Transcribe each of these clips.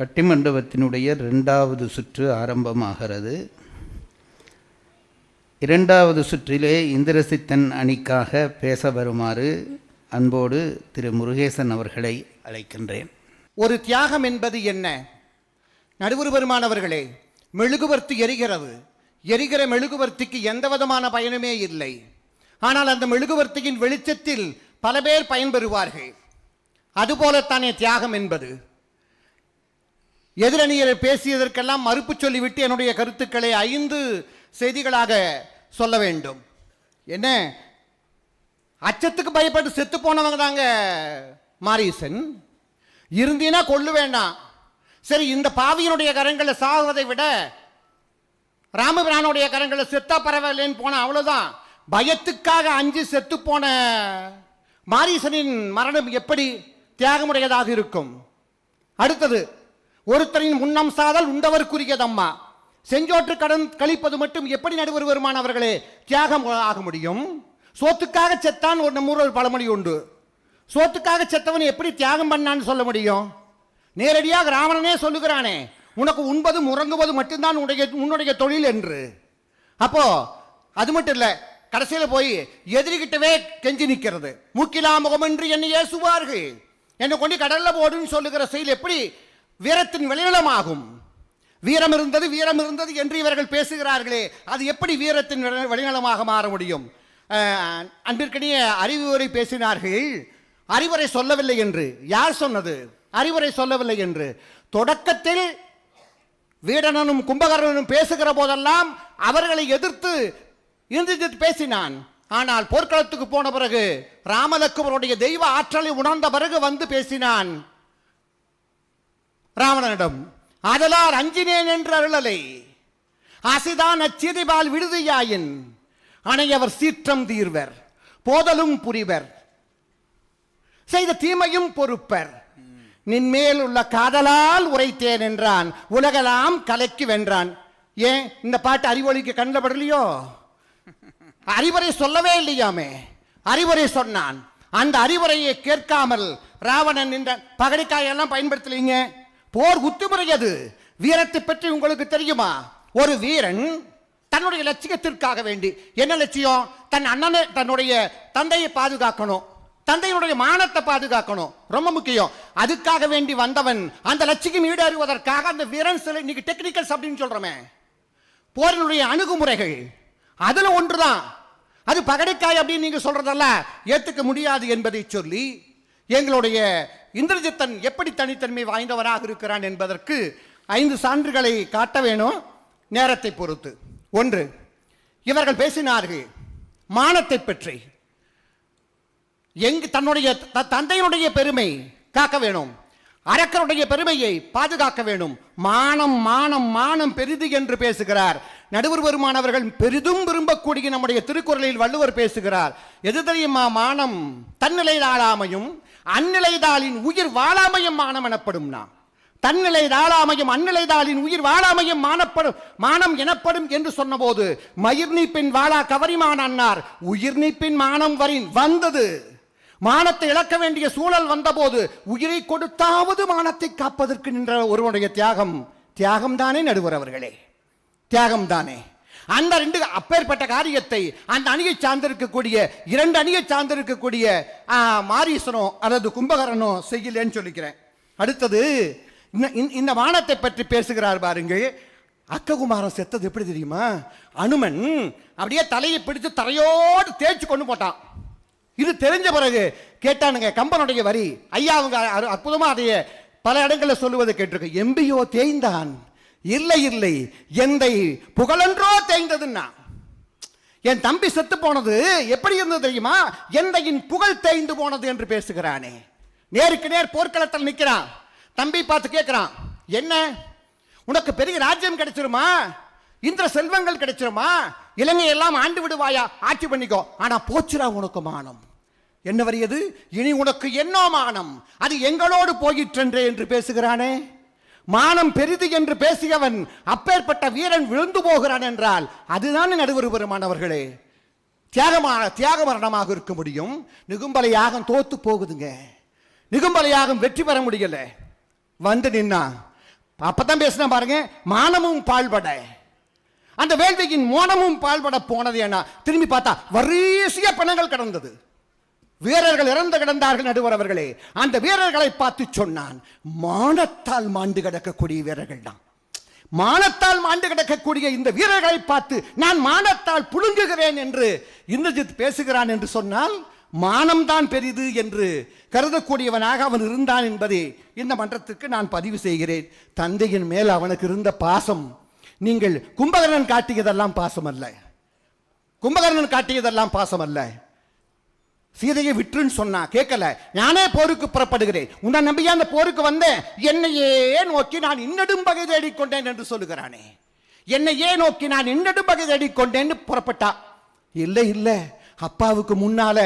பட்டிமண்டபத்தினுடைய 2வது சுற்று ஆரம்பமாகிறது. 2வது சுற்றிலே இந்திரசித்தன் அணிக்காக பேச வருமாறு அன்போடு திரு முருகேசன் அவர்களை அழைக்கின்றேன். ஒரு தியாகம் என்பது என்ன? நடுவர் பெருமானவர்களே, மெழுகுவர்த்தி எரிகிறது. எரிகிற மெழுகுவர்த்திக்கு எந்த விதமான பயனுமே இல்லை. ஆனால் அந்த மெழுகுவர்த்தியின் வெளிச்சத்தில் பல பேர் பயன்பெறுவார்கள். அதுபோலத்தானே தியாகம் என்பது. எதிரணியரை பேசியதற்கெல்லாம் மறுப்பு சொல்லிவிட்டு என்னுடைய கருத்துக்களை 5 செய்திகளாக சொல்ல வேண்டும். என்ன, அச்சத்துக்கு பயப்பட்டு செத்து போனவங்க தாங்க மாரீசன். இருந்தீனா கொள்ளு வேண்டாம். சரி, இந்த பாவியனுடைய கரங்களை சாகுவதை விட ராமபிரானுடைய கரங்களை செத்தா பரவாயில்லைன்னு போன அவ்வளவுதான். பயத்துக்காக அஞ்சு செத்து போன மாரீசனின் மரணம் எப்படி தியாகமுடையதாக இருக்கும்? அடுத்தது, ஒருத்தரின் முன்னம் சாதல் உண்டவர்க்குரியதம்மா. செஞ்சோற்று கடன் கழிப்பது மட்டும் எப்படி நடுவர் வருமானவர்களே தியாகம் ஆக முடியும்? சோத்துக்காக செத்தான் நம்ம ஊரில் ஒரு பழமொழி உண்டு. சோத்துக்காக செத்தவன் எப்படி தியாகம் பண்ணான்னு சொல்ல முடியும்? நேரடியாக ராவணனே சொல்லுகிறானே, உனக்கு உண்பதும் உறங்குவது மட்டும்தான் உன்னுடைய தொழில் என்று. அப்போ அது மட்டும் இல்லை, கடைசியில் போய் எதிரிகிட்டவே கெஞ்சி நிற்கிறது. மூக்கிலா முகமென்று என்னை ஏசுவார்கள், என்னை கொண்டு கடல்ல போடுன்னு சொல்லுகிற செயல் எப்படி வீரத்தின் வெளிநலமாகும்? வீரம் இருந்தது என்று இவர்கள் பேசுகிறார்களே, அது எப்படி வீரத்தின் வெளிநலமாக மாற முடியும்? அன்பிற்கிடையே அறிவுரை பேசினார்கள். அறிவுரை சொல்லவில்லை என்று யார் சொன்னது? அறிவுரை சொல்லவில்லை என்று. தொடக்கத்தில் வீடனனும் கும்பகர்ணனும் பேசுகிற போதெல்லாம் அவர்களை எதிர்த்து இந்திரஜித் பேசினான். ஆனால் போர்க்களத்துக்கு போன பிறகு ராமலக்குவருடைய தெய்வ ஆற்றலை உணர்ந்த பிறகு வந்து பேசினான் ராவணனிடம். அதலால் அஞ்சினேன் என்று அருளலை ஆசிதான் அச்சிதிபால் விடுதியாயின் அணையவர் சீற்றம் தீர்வர், போதலும் புரிவர், செய்த தீமையும் பொறுப்பர், நின்மேல் உள்ள காதலால் உரைத்தேன் என்றான், உலகலாம் கலைக்கு வென்றான். ஏன் இந்த பாட்டு அறிவொளிக்கு கண்ணில் படலையோ? அறிவுரை சொல்லவே இல்லையாமே. அறிவுரை சொன்னான். அந்த அறிவுரையை கேட்காமல் ராவணன் என்ற பகடிக்காயெல்லாம் பயன்படுத்தலீங்க. போர் உத்துமுறை அது. வீரத்தை பற்றி உங்களுக்கு தெரியுமா? ஒரு வீரன் தன்னுடைய லட்சியத்திற்காக வேண்டி, என்ன லட்சியம்? தன் அண்ணனை, தன்னுடைய தந்தையை பாதுகாக்கணும், தந்தையினுடைய மானத்தை பாதுகாக்கணும், ரொம்ப முக்கியம். அதுக்காக வேண்டி வந்தவன் அந்த லட்சியம் ஈடேறுவதற்காக அந்த வீரன் சில இன்னைக்கு டெக்னிக்கல்ஸ் அப்படின்னு சொல்றோமே, போரினுடைய அணுகுமுறைகள், அதுல ஒன்றுதான். அது பகடைக்காய் அப்படின்னு நீங்க சொல்றதல்ல, ஏத்துக்க முடியாது என்பதை சொல்லி எங்களுடைய இந்திரஜித்தன் எப்படி தனித்தன்மை வாய்ந்தவராக இருக்கிறான் என்பதற்கு 5 சான்றுகளை காட்ட வேணும் நேரத்தை பொறுத்து. 1, இவர்கள் பேசினார்கள் மானத்தை பற்றி. தன்னுடைய தந்தையினுடைய பெருமை காக்க வேணும், அரக்கருடைய பெருமையை பாதுகாக்க வேணும். மானம் மானம் மானம் பெரிது என்று பேசுகிறார் நடுவர் பெருமானவர்கள். பெரிதும் விரும்பக்கூடிய நம்முடைய திருக்குறளில் வள்ளுவர் பேசுகிறார். எது தெரியுமா? மானம் தன்னிலைதாளாமையும் அந்நிலைதாளின் உயிர் வாழாமையும் மானம் எனப்படும். தன்னிலைதாளாமையும் அந்நிலைதாளின் உயிர் வாழாமையும் மானம் எனப்படும் என்று சொன்னபோது மயிர் நீப்பின் வாழா கவரிமான் அன்னார் உயிர் நீப்பின் மானம் வரின் வந்தது. மானத்தை இழக்க வேண்டிய சூழல் வந்தபோது உயிரை கொடுத்தாவது மானத்தை காப்பதற்கு நின்ற ஒருவனுடைய தியாகம் தானே நடுவர் அவர்களே, தியாகம் தானே. அந்த 2 அப்பேற்பட்ட காரியத்தை அந்த அணியை சார்ந்திருக்கக்கூடிய 2 அணியை சார்ந்திருக்கக்கூடிய மாரீசனோ அல்லது கும்பகரனோ செய்யலன்னு சொல்லிக்கிறேன். அடுத்தது, இந்த மானத்தை பற்றி பேசுகிறார் பாருங்கள். அக்ககுமாரன் செத்தது எப்படி தெரியுமா? அனுமன் அப்படியே தலையை பிடித்து தரையோடு தேய்ச்சி கொண்டு போட்டான். இது தெரிஞ்ச பிறகு கேட்டானுங்க கம்பனுடைய வரி. ஐயா அவங்க அற்புதமா அதைய பல இடங்களில் சொல்லுவதை கேட்டிருக்கு. எம்பியோ தேய்ந்தான், இல்லை இல்லை எந்தை புகழன்றோ தேய்ந்ததுன்னா. என் தம்பி செத்து போனது எப்படி இருந்தது தெரியுமா? எந்தையின் புகழ் தேய்ந்து போனது என்று பேசுகிறானே. நேருக்கு நேர் போர்க்களத்தில் நிற்கிறான். தம்பி பார்த்து கேட்கிறான், என்ன உனக்கு பெரிய ராஜ்யம் கிடைச்சிருமா? இந்திர செல்வங்கள் கிடைச்சிருமா? இலங்கை எல்லாம் ஆண்டு விடுவாயா? ஆட்சி பண்ணிக்கோ. ஆனா போச்சுரா உனக்கு மானம். என்ன வரியது? இனி உனக்கு என்ன மானம்? அது எங்களோடு போயிற்றென்றே என்று பேசுகிறானே. மானம் பெரிது என்று பேசியவன் அப்பேற்பட்ட வீரன் விழுந்து போகிறான் என்றால் அதுதான் நடுவர் பெருமானவர்களே தியாக மரணமாக இருக்க முடியும். நிகும்பலை யாகம் தோத்து போகுதுங்க. நிகும்பலை யாகம் வெற்றி பெற முடியல. வந்து நின்னா அப்பதான் பேசினா பாருங்க, மானமும் பாழ்பட, அந்த வேள்வியின் மோனமும் பாழ்பட போனது. ஏன்னா திரும்பி பார்த்தா வரிசையா பிணங்கள் கிடந்தது, வீரர்கள் இறந்து கிடந்தார்கள். நடுவர் அவர்களே, அந்த வீரர்களை பார்த்து சொன்னான், மானத்தால் மாண்டு கிடக்கக்கூடிய வீரர்கள் தான். மானத்தால் மாண்டு கிடக்கக்கூடிய இந்த வீரர்களை பார்த்து நான் மானத்தால் புழுங்குகிறேன் என்று இந்திரஜித் பேசுகிறான் என்று சொன்னால், மானம்தான் பெரிது என்று கருதக்கூடியவனாக அவன் இருந்தான் என்பதை இந்த மன்றத்திற்கு நான் பதிவு செய்கிறேன். தந்தையின் மேல் அவனுக்கு இருந்த பாசம் நீங்கள் கும்பகர்ணன் காட்டியதெல்லாம் பாசம் அல்ல, கும்பகர்ணன் காட்டியதெல்லாம் பாசம் அல்ல. சீதையை விட்டுன்னு சொன்னா கேட்கல, நானே போருக்கு புறப்படுகிறேன், உன்னை நம்பியா அந்த போருக்கு வந்தேன், என்னையே நோக்கி நான் இன்னடும் பகை தேடிக்கொண்டேன் என்று சொல்லுகிறானே. என்னையே நோக்கி நான் இன்னடும் பகை தேடிக்கொண்டேன்னு புறப்பட்டா. இல்லை இல்லை, அப்பாவுக்கு முன்னால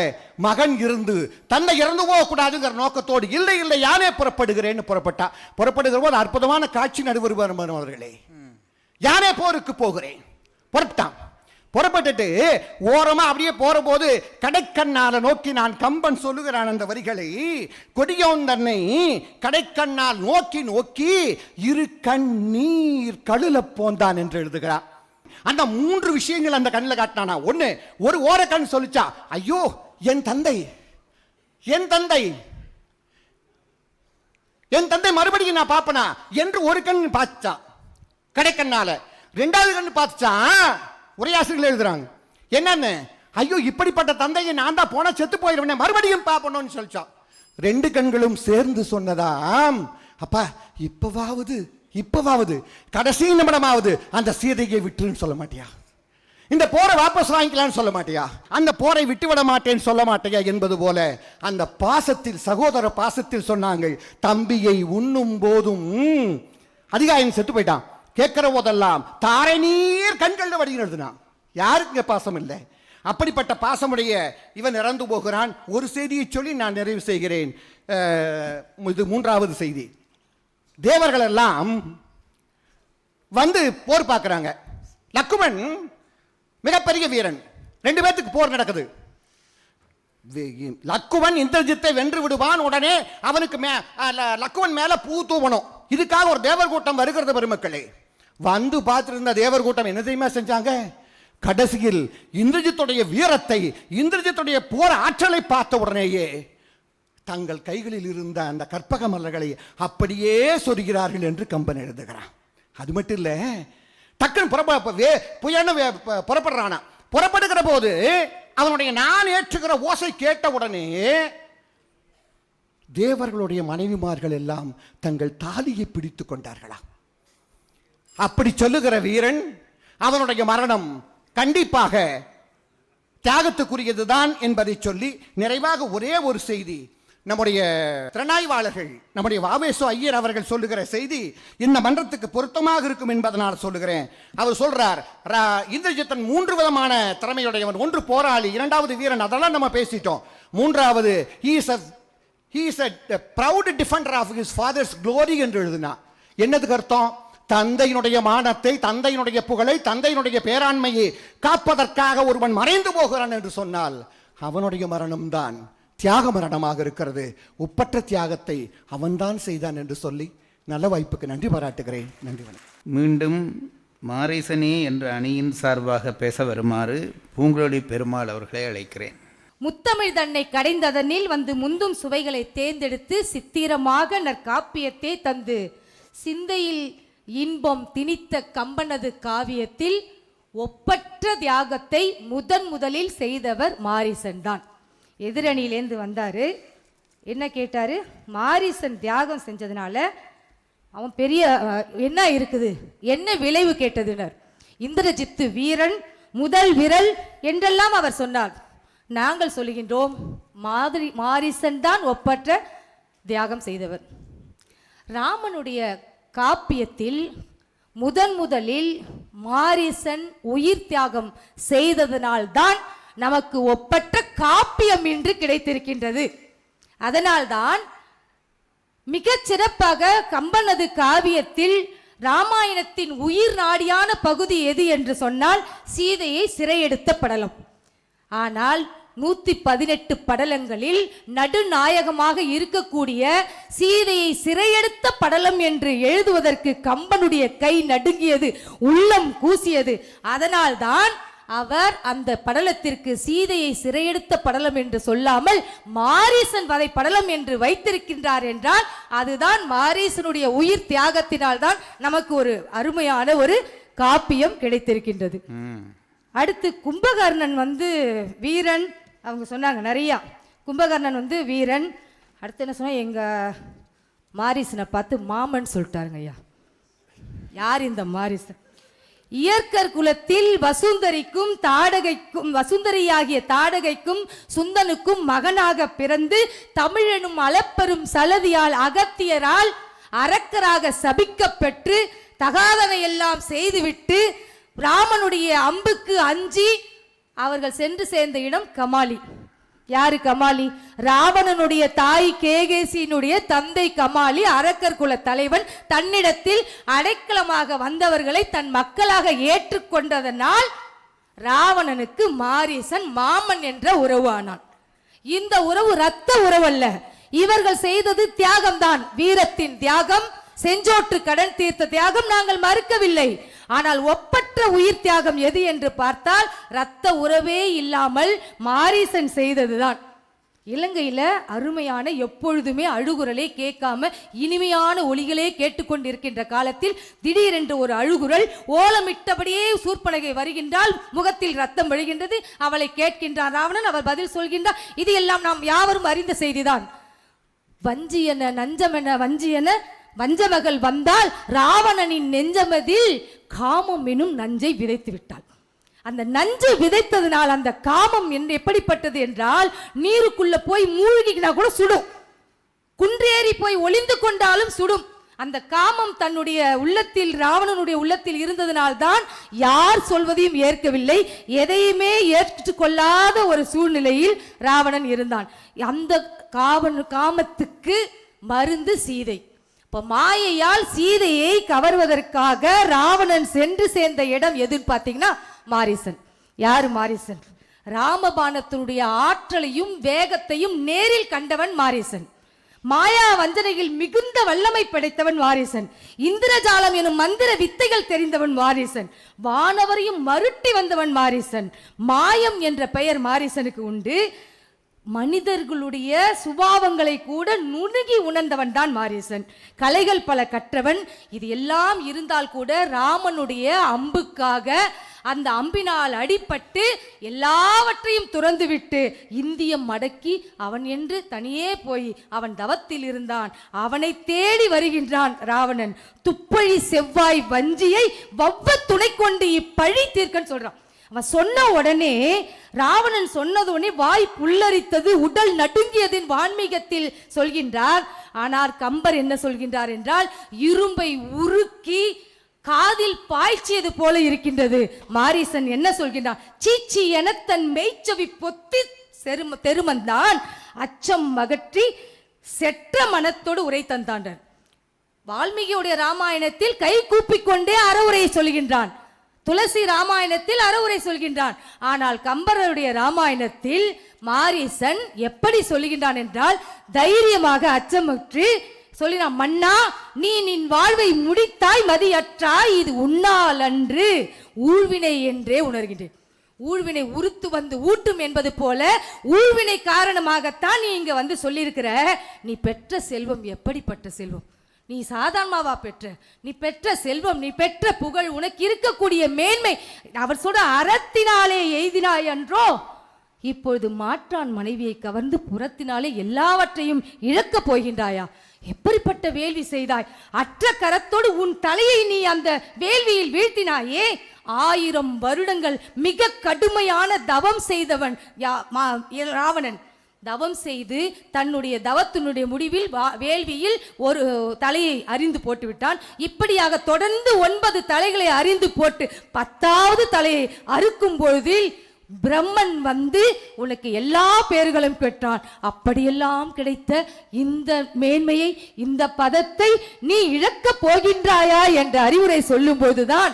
மகன் இருந்து தன்னை இறந்து போகக்கூடாதுங்கிற நோக்கத்தோடு இல்லை இல்லை யானே புறப்படுகிறேன்னு புறப்பட்டா. புறப்படுகிற போது அற்புதமான காட்சி நடுவர் அவர்களே, யானே போருக்கு போகிறேன் புறப்பட்டான். புறப்பட்டுட்டு ஓரமா அப்படியே போற போது கடைக்கண்ணால நோக்கி நான், கம்பன் சொல்லுகிறான் அந்த வரிகளை, கொடியோன் தன்னை கடைக்கண்ணால் நோக்கி நோக்கி இரு கண்ணீர் கழுல போந்தான் என்று எழுதுகிறான். அந்த 3 விஷயங்கள் அந்த கண்ணில் காட்டினானா. ஒண்ணு, ஒரு ஓர கண் சொல்லிச்சா, ஐயோ என் தந்தை, என் தந்தை, என் தந்தை மறுபடியும் நான் பாப்பனா என்று ஒரு கண் பார்த்துச்சா கடைக்கண்ணால. 2வது கண் பார்த்துச்சா, உரையாசிரியர்கள் எழுதுறாங்க என்னன்னு, ஐயோ இப்படிப்பட்ட தந்தையை நான் தான் போனா செத்து போயிடுவேன், மறுபடியும் பாப்பணும்னு சொல்லிச்சான். 2 கண்களும் சேர்ந்து சொன்னதாம், அப்பா இப்பவாவது கடைசி நிமிடமாவது அந்த சீதையை விட்டுன்னு சொல்ல மாட்டியா, இந்த போரை வாபஸ் வாங்கிக்கலான்னு சொல்ல மாட்டியா, அந்த போரை விட்டுவிட மாட்டேன்னு சொல்ல மாட்டியா என்பது போல அந்த பாசத்தில், சகோதர பாசத்தில் சொன்னாங்க. தம்பியை உண்ணும் போதும் அதிகாயன் செத்து போயிட்டான், கேட்கிற போதெல்லாம் தாரை நீர் கண்கள் வடிகிறது. யாருக்கு பாசம் இல்லை? அப்படிப்பட்ட பாசமுடைய இவன் இறந்து போகிறான். ஒரு செய்தியை சொல்லி நான் நிறைவு செய்கிறேன். இது 3வது செய்தி. தேவர்கள் எல்லாம் வந்து போர் பார்க்கிறாங்க. லக்குமன் மிகப்பெரிய வீரன், 2 பேத்துக்கு போர் நடக்குது. லக்குவன் இந்திரஜித்தை வென்று விடுவான், உடனே அவனுக்கு லக்குவன் மேல பூ தூவணும். இதுக்காக ஒரு தேவர் கூட்டம் வருகிறது. பெருமக்களே, வந்து பார்த்திருந்த தேவர் கூட்டம் என்ன தெரியுமா செஞ்சாங்க? கடைசியில் இந்திரஜித்துடைய வீரத்தை, இந்திரஜித்துடைய போர் ஆற்றலை பார்த்த உடனேயே தங்கள் கைகளில் இருந்த அந்த கற்பக மலர்களை அப்படியே சொருகிறார்கள் என்று கம்பன் எழுதுகிறான். அது மட்டும் இல்ல, டக்குன்னு புறப்படுறானா. புறப்படுகிற போது அவனுடைய நான் ஏற்றுகிற ஓசை கேட்ட உடனே தேவர்களுடைய மனைவிமார்கள் எல்லாம் தங்கள் தாலியை பிடித்துக் கொண்டார்களாம். அப்படி சொல்லுகிற வீரன், அவனுடைய மரணம் கண்டிப்பாக தியாகத்துக்குரியதுதான் என்பதை சொல்லி நிறைவாக ஒரே ஒரு செய்தி, நம்முடைய திறனாய்வாளர்கள், நம்முடைய வாவேசு ஐயர் அவர்கள் சொல்லுகிற செய்தி இந்த மன்றத்துக்கு பொருத்தமாக இருக்கும் என்பதனால் சொல்லுகிறேன். அவர் சொல்றார், இந்திரஜித்தன் 3 விதமான திறமையுடையவன். 1 போராளி, 2வது வீரன், அதெல்லாம் நம்ம பேசிட்டோம். 3வது he is a proud defender of his father's glory என்று எழுதினா. என்னதுக்கு அர்த்தம்? தந்தையினுடைய மானத்தை, தந்தையினுடைய புகழை, தந்தையினுடைய பேராண்மையை காப்பதற்காக ஒருவன் மறைந்து போகிறான் என்று சொன்னால் அவனுடைய மரணம்தான் தியாக மரணமாக இருக்கிறது. ஒப்பற்ற தியாகத்தை அவன்தான் செய்தான் என்று சொல்லி நல்ல வாய்ப்புக்கு நன்றி பாராட்டுகிறேன். நன்றி, வணக்கம். மீண்டும் மாரீசனே என்ற அணியின் சார்பாக பேச வருமாறு பூங்குழலி பெருமாள் அவர்களை அழைக்கிறேன். முத்தமிழ் தன்னை கடைந்ததனில் வந்து முந்தும் சுவைகளை தேர்ந்தெடுத்து சித்திரமாக நற்காப்பியத்தை தந்து சிந்தையில் இன்பம் திணித்த கம்பனது காவியத்தில் ஒப்பற்ற தியாகத்தை முதலில் செய்தவர் மாரீசன் தான். எதிரணியிலேருந்து வந்தாரு, என்ன கேட்டாரு? மாரீசன் தியாகம் செஞ்சதுனால அவன் பெரிய என்ன இருக்குது, என்ன விளைவு கேட்டதுனர். இந்திரஜித்து வீரன், முதல் விரல் என்றெல்லாம் அவர் சொன்னார். நாங்கள் சொல்லுகின்றோம், மாரீசன் தான் ஒப்பற்ற தியாகம் செய்தவர். ராமனுடைய காப்பியத்தில் முதலில் மாரீசன் உயிர் தியாகம் செய்ததனால்தான் நமக்கு ஒப்பற்ற காப்பியம் இன்று கிடைத்திருக்கின்றது. அதனால்தான் மிகச் சிறப்பாக கம்பனது காவியத்தில் ராமாயணத்தின் உயிர் நாடியான பகுதி எது என்று சொன்னால் சீதையை சிறையெடுத்த படலம். ஆனால் 118 படலங்களில் நடுநாயகமாக இருக்கக்கூடிய சீதையை சிறையெடுத்த படலம் என்று எழுதுவதற்கு கம்பனுடைய கை நடுங்கியது, உள்ளம் கூசியது. அதனால்தான் அவர் அந்த படலத்திற்கு சீதையை சிறையெடுத்த படலம் என்று சொல்லாமல் மாரீசன் வதை படலம் என்று வைத்திருக்கின்றார் என்றால் அதுதான் மாரீசனுடைய உயிர் தியாகத்தினால் தான் நமக்கு ஒரு அருமையான ஒரு காப்பியம் கிடைத்திருக்கின்றது. அடுத்து கும்பகர்ணன் வீரன், அவங்க சொன்னாங்க நிறையா. கும்பகர்ணன் வீரன். அடுத்து என்ன சொன்னா, எங்க மாரீசனை பார்த்து மாமன் சொல்லிட்டாருங்க. ஐயா, யார் இந்த மாரீசன்? இயற்கர் குலத்தில் வசுந்தரிக்கும் தாடகைக்கும், வசுந்தரியாகிய தாடகைக்கும் சுந்தனுக்கும் மகனாக பிறந்து தமிழனும் அளப்பெரும் சலதியால் அகத்தியரால் அரக்கராக சபிக்கப் பெற்று தகாதனை எல்லாம் செய்துவிட்டு ராமனுடைய அம்புக்கு அஞ்சி அவர்கள் சென்று சேர்ந்த இடம் கமாலி. யாரு கமாலி? ராவணனுடைய தாய் கேகேசியினுடைய தந்தை கமாலி, அரக்கர் குல தலைவன். தன்னிடத்தில் அடைக்கலமாக வந்தவர்களை தன் மக்களாக ஏற்றுக்கொண்டதனால் ராவணனுக்கு மாரீசன் மாமன் என்ற உறவு ஆனான். இந்த உறவு இரத்த உறவல்ல. இவர்கள் செய்தது தியாகம்தான், வீரத்தின் தியாகம், செஞ்சோற்று கடன் தீர்த்த தியாகம் நாங்கள் மறுக்கவில்லை. ஆனால் ஒப்பற்ற உயிர் தியாகம் எது என்று பார்த்தால் இரத்த உறவே இல்லாமல் மாரீசன் செய்ததுதான். இலங்கையில அருமையான எப்பொழுதுமே அழுகுரலை கேட்காம இனிமையான ஒலிகளே கேட்டுக்கொண்டிருக்கின்ற காலத்தில் திடீரென்று ஒரு அழுகுரல், ஓலமிட்டபடியே சூர்பனகை வருகின்றால், முகத்தில் ரத்தம் வழிகின்றது. அவளை கேட்கின்றான் ராவணன், அவர் பதில் சொல்கின்றார். இது எல்லாம் நாம் யாவரும் அறிந்த செய்திதான். வஞ்சியன நஞ்சமென வஞ்சியன வஞ்சமகள் வந்தால் ராவணனின் நெஞ்சமதில் காமம் எனும் நஞ்சை விதைத்து விட்டாள். அந்த நஞ்சை விதைத்ததனால் அந்த காமம் எப்படிப்பட்டது என்றால், நீருக்குள்ள போய் மூழ்கினா கூட சுடும், குன்றேறி போய் ஒளிந்து கொண்டாலும் சுடும். அந்த காமம் தன்னுடைய உள்ளத்தில், ராவணனுடைய உள்ளத்தில் இருந்ததனால்தான் யார் சொல்வதையும் ஏற்கவில்லை, எதையுமே ஏற்றுக்கொள்ளாத ஒரு சூழ்நிலையில் ராவணன் இருந்தான். அந்த காமத்துக்கு மருந்து சீதை. மாயையால் சீதையை கவர்வதற்காக ராவணன் சென்று சேர்ந்த இடம் எதுன்னு பார்த்தீங்கன்னா மாரீசன். யாரு மாரீசன்? ராமபாணத்தினுடைய ஆற்றலையும் வேகத்தையும் நேரில் கண்டவன் மாரீசன். மாயா வஞ்சனையில் மிகுந்த வல்லமை படைத்தவன் மாரீசன். இந்திரஜாலம் எனும் மந்திர வித்தைகள் தெரிந்தவன் மாரீசன். வானவரையும் மருட்டி வந்தவன் மாரீசன். மாயம் என்ற பெயர் மாரீசனுக்கு உண்டு. மனிதர்களுடைய சுபாவங்களை கூட நுணுகி உணர்ந்தவன் தான் மாரீசன். கலைகள் பல கற்றவன். இது எல்லாம் இருந்தால் கூட ராமனுடைய அம்புக்காக அந்த அம்பினால் அடிபட்டு எல்லாவற்றையும் துறந்துவிட்டு இந்தியம் மடக்கி அவன் என்று தனியே போய் அவன் தவத்தில் இருந்தான். அவனை தேடி வருகின்றான் ராவணன். துப்பழி செவ்வாய் வஞ்சியை வவ்வ துணை கொண்டு இப்பழி தீர்க்கன்னு சொல்றான். அவன் சொன்ன உடனே, ராவணன் சொன்னதுடனே வாய் புல்லரித்தது, உடல் நடுங்கியதின் வான்மீகத்தில் சொல்கின்றார். ஆனால் கம்பர் என்ன சொல்கின்றார் என்றால், இரும்பை உருக்கி காதில் பாய்ச்சியது போல இருக்கின்றது. மாரீசன் என்ன சொல்கின்றான்? சீச்சி என தன் மெய்ச்சவி பொத்தி தெருமந்தான் அச்சம் அகற்றி செற்ற மனத்தோடு உரை தந்தான். வால்மீகியுடைய ராமாயணத்தில் கை கூப்பிக்கொண்டே அறவுரையை சொல்கின்றான். துளசி ராமாயணத்தில் அறவுரை சொல்கின்றான். ஆனால் கம்பருடைய ராமாயணத்தில் மாரீசன் எப்படி சொல்லுகின்றான் என்றால், தைரியமாக அச்சமுற்று சொல்லினான், மன்னா நீ நின் வாழ்வை முடித்தாய் மதியற்றாய், இது உன்னால் அன்று ஊழ்வினை என்றே உணர்கின்றேன். ஊழ்வினை உறுத்து வந்து ஊட்டும் என்பது போல ஊழ்வினை காரணமாகத்தான் நீ இங்க சொல்லியிருக்கிற. நீ பெற்ற செல்வம் எப்படிப்பட்ட செல்வம்? நீ சாதாரணமாவா பெற்ற? நீ பெற்ற செல்வம், நீ பெற்ற புகழ், உனக்கு இருக்கக்கூடிய மேன்மை, அவர் சொல்ற அறத்தினாலே எய்தினாய் என்றோ, இப்பொழுது மாற்றான் மனைவியை கவர்ந்து புறத்தினாலே எல்லாவற்றையும் இழக்கப் போகின்றாயா? எப்படிப்பட்ட வேள்வி செய்தாய்? அற்ற கரத்தோடு உன் தலையை நீ அந்த வேள்வியில் வீழ்த்தினாயே. 1000 வருடங்கள் மிக கடுமையான தவம் செய்தவன் ராவணன். தவம் செய்து தன்னுடைய தவத்தினுடைய முடிவில் வேள்வியில் ஒரு தலையை அரிந்து போட்டு விட்டான். இப்படியாக தொடர்ந்து 9 தலைகளை அரிந்து போட்டு 10வது தலையை அறுக்கும் பொழுதில் பிரம்மன் உனக்கு எல்லா பேர்களும் பெற்றான். அப்படியெல்லாம் கிடைத்த இந்த மேன்மையை, இந்த பதத்தை நீ இழக்க போகின்றாயா என்ற அறிவுரை சொல்லும் போதுதான்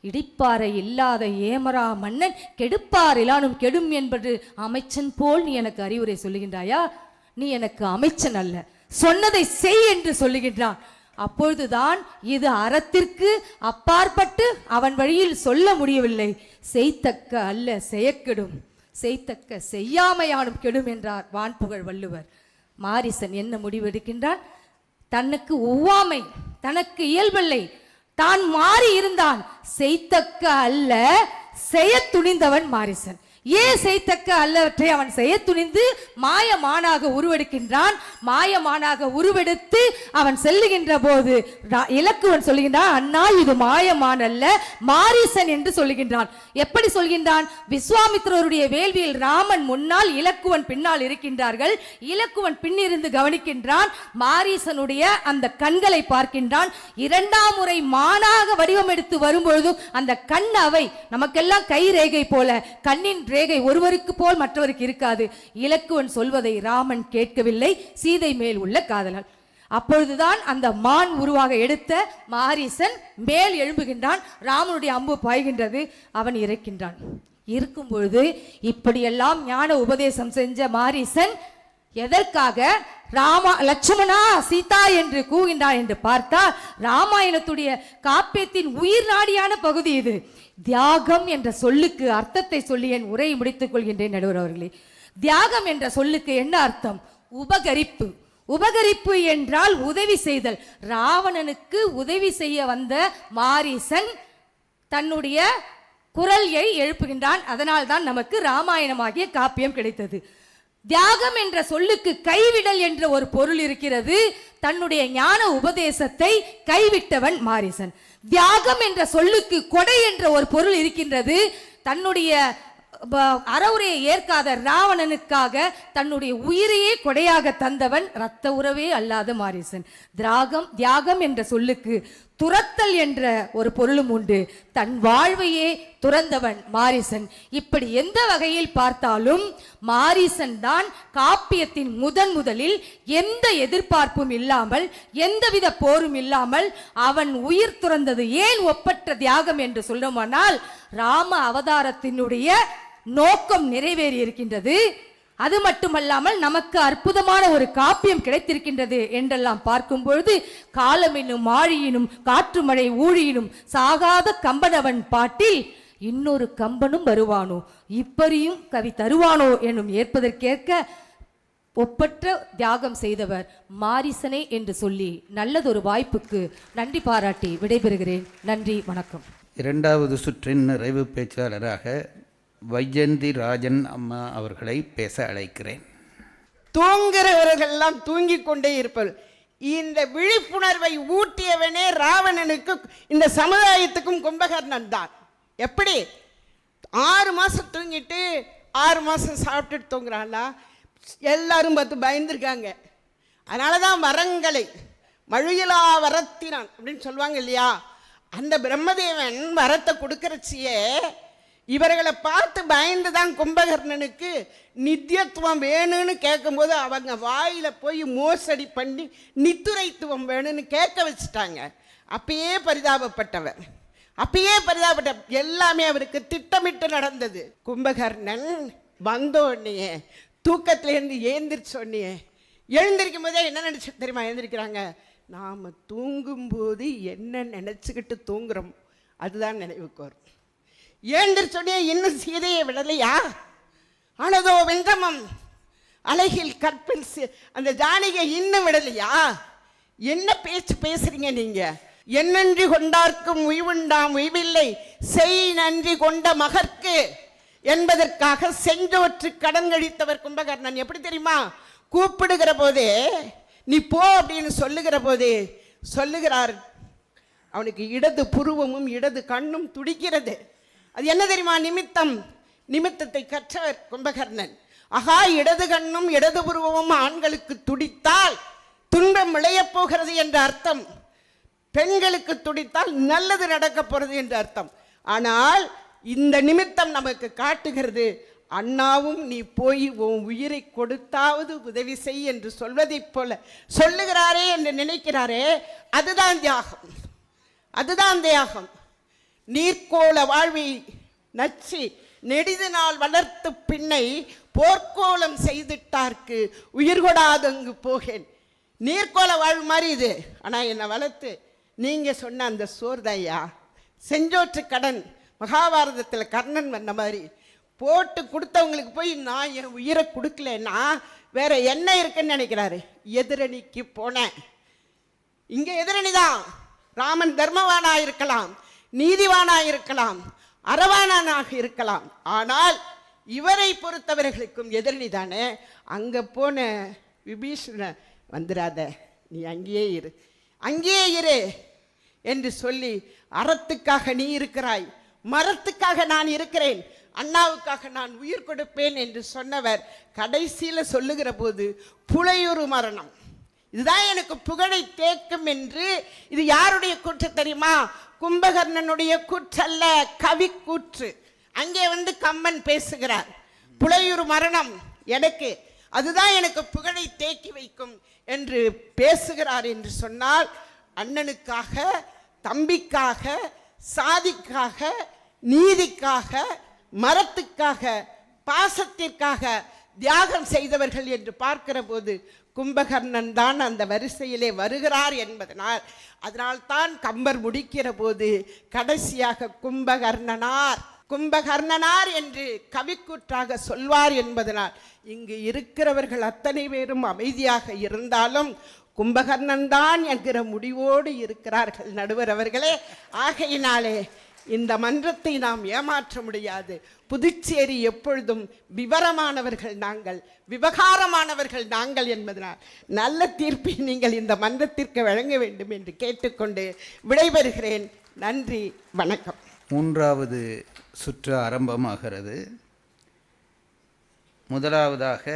இடிப்பாறை இல்லாத ஏமரா மன்னன் கெடுப்பாரிலானும் கெடும் என்பது அமைச்சன் போல் நீ எனக்கு அறிவுரை சொல்லுகின்றாயா? நீ எனக்கு அமைச்சன் அல்ல, சொன்னதை செய் என்று சொல்லுகின்றான். அப்பொழுதுதான் இது அறத்திற்கு அப்பாற்பட்டு அவன் வழியில் சொல்ல முடியவில்லை. செய்தக்க அல்ல செயக்கெடும், செய்தக்க செய்யாமையானும் கெடும் என்றார் வான்புகழ் வள்ளுவர். மாரிசன் என்ன முடிவெடுக்கின்றான்? தனக்கு ஒவ்வாமை, தனக்கு இயல்பில்லை, தான் மாறி இருந்தான். செய்தக்க அல்ல செய்ய துணிந்தவன் மாரிசன். ஏன் செய்தக்க அல்லவற்றை அவன் செய்ய துணிந்து மாயமானாக உருவெடுக்கின்றான். மாயமானாக உருவெடுத்து அவன் செல்லுகின்ற போது இலக்குவன் சொல்லுகின்றான், அண்ணா இது மாயமான் அல்ல மாரிசன் என்று சொல்லுகின்றான். எப்படி சொல்கின்றான்? விஸ்வாமித்திரருடைய வேள்வியில் ராமன் முன்னால் இலக்குவன் பின்னால் இருக்கின்றார்கள். இலக்குவன் பின்னிருந்து கவனிக்கின்றான். மாரீசனுடைய அந்த கண்களை பார்க்கின்றான். இரண்டாம் முறை மானாக வடிவம் எடுத்து வரும்பொழுதும் அந்த கண் அவை நமக்கெல்லாம் கை ரேகை போல, கண்ணின் ரேகை ஒருவருக்கு போல் மற்றவருக்கு இருக்காது. இலக்குவன் சொல்வதை ராமன் கேட்கவில்லை, சீதை மேல் உள்ள காதலால். அப்பொழுதுதான் அந்த மான் உருவாக எடுத்த மாரீசன் மேல் எழும்புகின்றான். ராமனுடைய அம்பு பாய்கின்றது, அவன் இறக்கின்றான். இருக்கும் பொழுது இப்படியெல்லாம் ஞான உபதேசம் செஞ்ச மாரீசன் எதற்காக லட்சுமணா சீதா என்று கூகின்றான் என்று பார்த்தால், ராமாயணத்துடைய காப்பியத்தின் உயிர் நாடியான பகுதி இது. தியாகம் என்ற சொல்லுக்கு அர்த்தத்தை சொல்லி என் உரையை முடித்துக் கொள்கின்றேன் நடுவர் அவர்களே. தியாகம் என்ற சொல்லுக்கு என்ன அர்த்தம்? உபகரிப்பு. உபகரிப்பு என்றால் உதவி செய்தல். ராவணனுக்கு உதவி செய்ய வந்த மாரீசன் தன்னுடைய குரலை எழுப்புகின்றான். அதனால் தான் நமக்கு ராமாயணமாகிய காப்பியம் கிடைத்தது. தியாகம் என்ற சொல்லுக்கு கைவிடல் என்ற ஒரு பொருள் இருக்கிறது. தன்னுடைய ஞான உபதேசத்தை கைவிட்டவன் மாரீசன். தியாகம் என்ற சொல்லுக்கு கொடை என்ற ஒரு பொருள் இருக்கின்றது. தன்னுடைய அறவுரையை ஏற்காத ராவணனுக்காக தன்னுடைய உயிரையே கொடையாக தந்தவன் இரத்த உறவே அல்லாத மாரீசன். தியாகம் என்ற சொல்லுக்கு துரத்தல் என்ற ஒரு பொருளும் உண்டு. தன் வாழ்வையே துறந்தவன் மாரீசன். இப்படி எந்த வகையில் பார்த்தாலும் மாரீசன் தான் காப்பியத்தின் முதலில் எந்த எதிர்பார்ப்பும் இல்லாமல், எந்தவித போரும் இல்லாமல் அவன் உயிர் துறந்தது ஏன் ஒப்பற்ற தியாகம் என்று சொல்லுமானால், ராம அவதாரத்தினுடைய நோக்கம் நிறைவேறி இருக்கின்றது. அது மட்டுமல்லாமல் நமக்கு அற்புதமான ஒரு காப்பியம் கிடைத்திருக்கின்றது என்றெல்லாம் பார்க்கும் பொழுது, காலமெனும் ஆழியினும் காற்று மழை ஊழியினும் சாகாத கம்பனவன் பாட்டில் இன்னொரு கம்பனும் வருவானோ, இப்பரியும் கவி தருவானோ எனும் ஏற்பதற்கேற்க ஒப்பற்ற தியாகம் செய்தவர் மாரீசனே என்று சொல்லி நல்லதொரு வாய்ப்புக்கு நன்றி பாராட்டி விடைபெறுகிறேன். நன்றி, வணக்கம். இரண்டாவது சுற்றின் நிறைவு பேச்சாளராக வைஜந்தி ராஜன் அம்மா அவர்களை பேச அழைக்கிறேன். தூங்குகிறவர்கள்லாம் தூங்கிக் கொண்டே இருப்பவர். இந்த விழிப்புணர்வை ஊட்டியவனே ராவணனுக்கு இந்த சமுதாயத்துக்கும் கும்பகர்ணன் தான். எப்படி 6 மாசம் தூங்கிட்டு 6 மாசம் சாப்பிட்டுட்டு தூங்குறாங்களா? எல்லாரும் பார்த்து பயந்துருக்காங்க. அதனால தான் வரங்களை மழுயிலா வரத்தினான் அப்படின்னு சொல்லுவாங்க இல்லையா? அந்த பிரம்மதேவன் வரத்தை கொடுக்கறச்சியே இவர்களை பார்த்து பயந்து தான் கும்பகர்ணனுக்கு நித்தியத்துவம் வேணும்னு கேட்கும்போது அவங்க வாயில போய் மோசடி பண்ணி நித்துரைத்துவம் வேணும்னு கேட்க வச்சுட்டாங்க. அப்பயே பரிதாபப்பட்டவர், எல்லாமே அவருக்கு திட்டமிட்டு நடந்தது. கும்பகர்ணன் வந்தோடனே தூக்கத்திலேருந்து எழுந்திரிச்சோடனே, எழுந்திருக்கும் போதே என்ன நினைச்சு தெரியுமா எழுந்திருக்கிறாங்க? நாம் தூங்கும்போது என்ன நினச்சிக்கிட்டு தூங்குறோம் அதுதான் நினைவுக்கு வரும். எழுந்திரிச்சோடனே இன்னும் சீதையை விடலையா? ஆனதோ வெங்கமம் அழகில் கற்பில் அந்த ஜானகியை இன்னும் விடலையா? என்ன பேச்சு பேசுறீங்க நீங்க? என்னன்றி கொண்டார்க்கும் உய்வுண்டாம் உய்வில்லை, செய் நன்றி கொண்ட மகற்கு என்பதற்காக செஞ்சோற்று கடன் கழித்தவர் கும்பகர்ணன். எப்படி தெரியுமா? கூப்பிடுகிற போதே நீ போ அப்படின்னு சொல்லுகிற போதே சொல்லுகிறார், அவனுக்கு இடது புருவமும் இடது கண்ணும் துடிக்கிறது. அது என்ன தெரியுமா? நிமித்தத்தை கற்றவர் கும்பகர்ணன். ஆகா, இடது கண்ணும் இடது புருவமும் ஆண்களுக்கு துடித்தால் துன்பம் விளையப் போகிறது என்ற அர்த்தம். பெண்களுக்கு துடித்தால் நல்லது நடக்க போகிறது என்ற அர்த்தம். ஆனால் இந்த நிமித்தம் நமக்கு காட்டுகிறது, அண்ணாவும் நீ போய் உன் உயிரை கொடுத்தாவது உதவி செய் என்று சொல்வதைப் போல சொல்லுகிறாரே என்று நினைக்கிறாரே, அதுதான் தியாகம். நீர்க்கோள வாழ்வை நச்சி நெடிது நாள் வளர்த்து பின்னை போர்க்கோலம் செய்துட்டார்க்கு உயிர் கொடாதங்கு போகேன். நீர்க்கோள வாழ்வு மாதிரி இது. ஆனால் என்னை வளர்த்து நீங்கள் சொன்ன அந்த சோர்தையா செஞ்சோற்று கடன் மகாபாரதத்தில் கர்ணன் வந்த மாதிரி போட்டு கொடுத்தவங்களுக்கு போய் நான் என் உயிரை கொடுக்கலன்னா வேற என்ன இருக்குன்னு நினைக்கிறாரு. எதிரணிக்கு போனேன். இங்கே எதிரணி தான். ராமன் தர்மவானா இருக்கலாம், நீதிவானா இருக்கலாம், அரவானாக இருக்கலாம். ஆனால் இவரை பொறுத்தவர்களுக்கும் எதிரணி தானே. அங்கே போன விபீஷண வந்துடாத, நீ அங்கேயே இரு, அங்கேயே இரு என்று சொல்லி அறத்துக்காக நீ இருக்கிறாய், மரத்துக்காக நான் இருக்கிறேன், அண்ணாவுக்காக நான் உயிர் கொடுப்பேன் என்று சொன்னவர் கடைசியில் சொல்லுகிற போது புலையுறு மரணம். இதுதான் எனக்கு புகழை தேக்கும் என்று. இது யாருடைய கூற்று தெரியுமா? கும்பகர்ணனுடைய கூற்றல்ல, கவி கூற்று. அங்கே வந்து கம்பன் பேசுகிறார். புலையுறு மரணம் எனக்கு, அதுதான் எனக்கு புகழை தேக்கி வைக்கும் என்று பேசுகிறார் என்று சொன்னால், அண்ணனுக்காக, தம்பிக்காக, சாதிக்காக, நீதிக்காக, மரத்துக்காக, பாசத்திற்காக தியாகம் செய்தவர்கள் என்று பார்க்கிற போது கும்பகர்ணன் தான் அந்த வரிசையிலே வருகிறார் என்பதனால், அதனால்தான் கம்பர் முடிக்கிற போது கடைசியாக கும்பகர்ணனார் என்று கவிக்கூற்றாக சொல்வார் என்பதனால், இங்கு இருக்கிறவர்கள் அத்தனை பேரும் அமைதியாக இருந்தாலும் கும்பகர்ணன் தான் என்கிற முடிவோடு இருக்கிறார்கள் நடுவர் அவர்களே. ஆகையினாலே இந்த மன்றத்தை நாம் ஏமாற்ற முடியாது. புதுச்சேரி எப்பொழுதும் விவரமானவர்கள் நாங்கள், விவகாரமானவர்கள் நாங்கள் என்பதனால் நல்ல தீர்ப்பை நீங்கள் இந்த மன்றத்திற்கு வழங்க வேண்டும் என்று கேட்டுக்கொண்டு விடைபெறுகிறேன். நன்றி, வணக்கம். மூன்றாவது சுற்று ஆரம்பமாகிறது. முதலாவதாக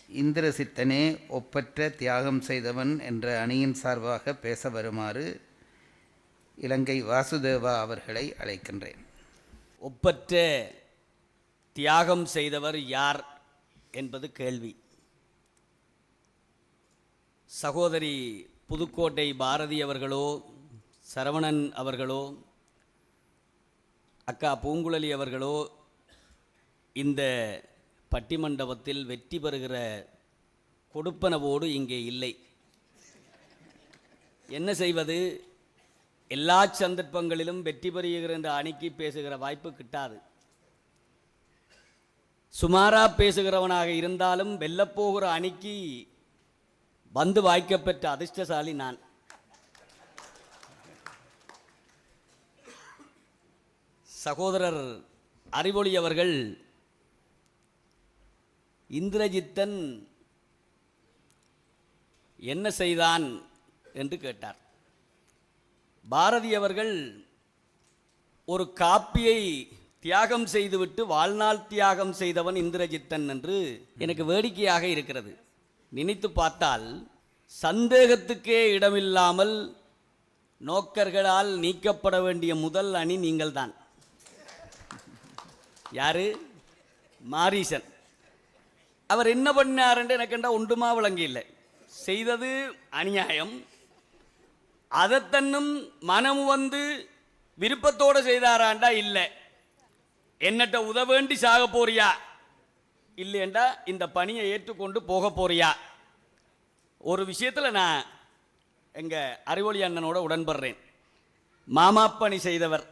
இந்திரசித்தனே ஒப்பற்ற தியாகம் செய்தவன் என்ற அணியின் சார்பாக பேச வருமாறு இலங்கை வாசுதேவா அவர்களை அழைக்கின்றேன். ஒப்பற்ற தியாகம் செய்தவர் யார் என்பது கேள்வி. சகோதரி புதுக்கோட்டை பாரதி அவர்களோ, சரவணன் அவர்களோ, அக்கா பூங்குழலி அவர்களோ இந்த பட்டிமண்டபத்தில் வெற்றி பெறுகிற கொடுப்பனவோடு இங்கே இல்லை. என்ன செய்வது? எல்லா சந்தர்ப்பங்களிலும் வெற்றி பெறுகிற இந்த அணிக்கு பேசுகிற வாய்ப்பு கிட்டாது. சுமாரா பேசுகிறவனாக இருந்தாலும் வெல்லப்போகிற அணிக்கு வந்து வாய்க்கப்பெற்ற அதிர்ஷ்டசாலி நான். சகோதரர் அறிவொளி அவர்கள் இந்திரஜித்தன் என்ன செய்தான் என்று கேட்டார். பாரதி அவர்கள் ஒரு காப்பியை தியாகம் செய்துவிட்டு வாழ்நாள் தியாகம் செய்தவன் இந்திரஜித்தன் என்று எனக்கு வேடிக்கையாக இருக்கிறது. நினைத்து பார்த்தால் சந்தேகத்துக்கே இடமில்லாமல் நோக்கர்களால் நீக்கப்பட வேண்டிய முதல் அணி நீங்கள்தான். யாரு? மாரீசன். அவர் என்ன பண்ணார் என்று எனக்கெண்டா ஒன்றுமா விளங்கி இல்லை. செய்தது அநியாயம். அதைத்தன்னும் மனம் வந்து விருப்பத்தோடு செய்தாராண்டா இல்லை. என்னட்ட உதவேண்டி சாக போறியா, இல்லையண்டா இந்த பணியை ஏற்றுக்கொண்டு போக போறியா? ஒரு விஷயத்தில் நான் எங்கள் அறிவொளி அண்ணனோட உடன்படுறேன். மாமாப்பணி செய்தவர்,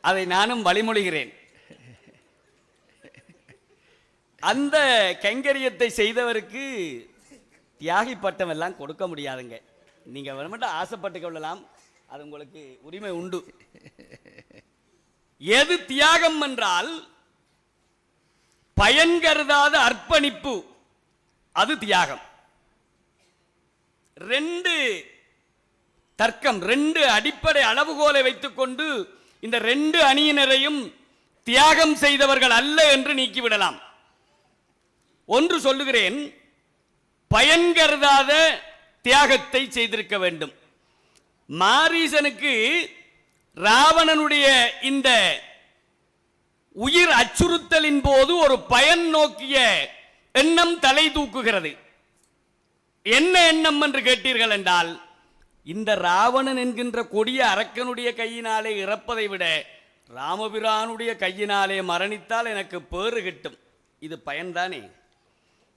அதை நானும் வழிமொழிகிறேன். அந்த கைங்கரியத்தை செய்தவருக்கு தியாகி பட்டம் எல்லாம் கொடுக்க முடியாதுங்க. நீங்கள் வேணுமெண்டா ஆசைப்பட்டு கொள்ளலாம், அது உங்களுக்கு உரிமை உண்டு. எது தியாகம் என்றால் பயன் கருதாத அர்ப்பணிப்பு, அது தியாகம். ரெண்டு தர்க்கம், ரெண்டு அடிப்படை அளவுகோலை வைத்துக்கொண்டு இந்த ரெண்டு அணியினரையும் தியாகம் செய்தவர்கள் அல்ல என்று நீக்கிவிடலாம். ஒன்று சொல்லுகிறேன், பயன் கருதாத தியாகத்தை செய்திருக்க வேண்டும். மாரீசனுக்கு ராவணனுடைய இந்த உயிர் அச்சுறுத்தலின் போது ஒரு பயன் நோக்கிய எண்ணம் தலை தூக்குகிறது. என்ன எண்ணம் என்று கேட்டீர்கள் என்றால், இந்த ராவணன் என்கின்ற கொடிய அரக்கனுடைய கையினாலே இறப்பதை விட ராமபிரானுடைய கையினாலே மரணித்தால் எனக்கு பேறு கிட்டும். இது பயன்தானே,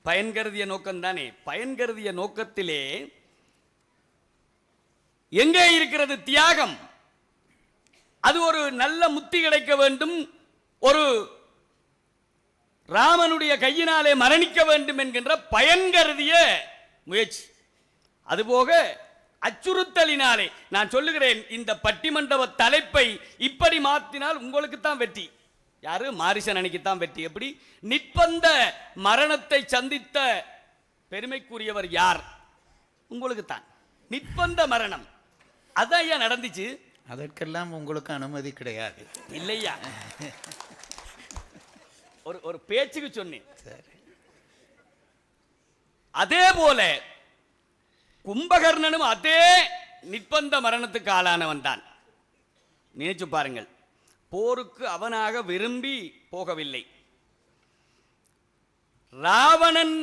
பயன் கருதிய நோக்கம்தானே. பயன் கருதிய நோக்கத்திலே எங்கே இருக்கிறது தியாகம்? அது ஒரு நல்ல முத்தி கிடைக்க வேண்டும், ஒரு ராமனுடைய கையினாலே மரணிக்க வேண்டும் என்கின்ற பயன் கருதிய முயற்சி. அதுபோக அச்சுறுத்தலினாலே நான் சொல்லுகிறேன், இந்த பட்டிமண்டப தலைப்பை இப்படி மாற்றினால் உங்களுக்கு தான் வெற்றி. யாரு? மாரிசன் அணிக்குத்தான் வெற்றி. எப்படி? நிற்பந்த மரணத்தை சந்தித்த பெருமைக்குரியவர் யார்? உங்களுக்கு தான். நிற்பந்த மரணம் அதான் ஐயா நடந்துச்சு. அதற்கெல்லாம் உங்களுக்கு அனுமதி கிடையாது. இல்லையா, ஒரு பேச்சுக்கு சொன்னேன். அதே போல கும்பகர்ணனும் அதே நிற்பந்த மரணத்துக்கு ஆளானவன் தான். நினைச்சு பாருங்கள், போருக்கு அவனாக விரும்பி போகவில்லை. ராவணன்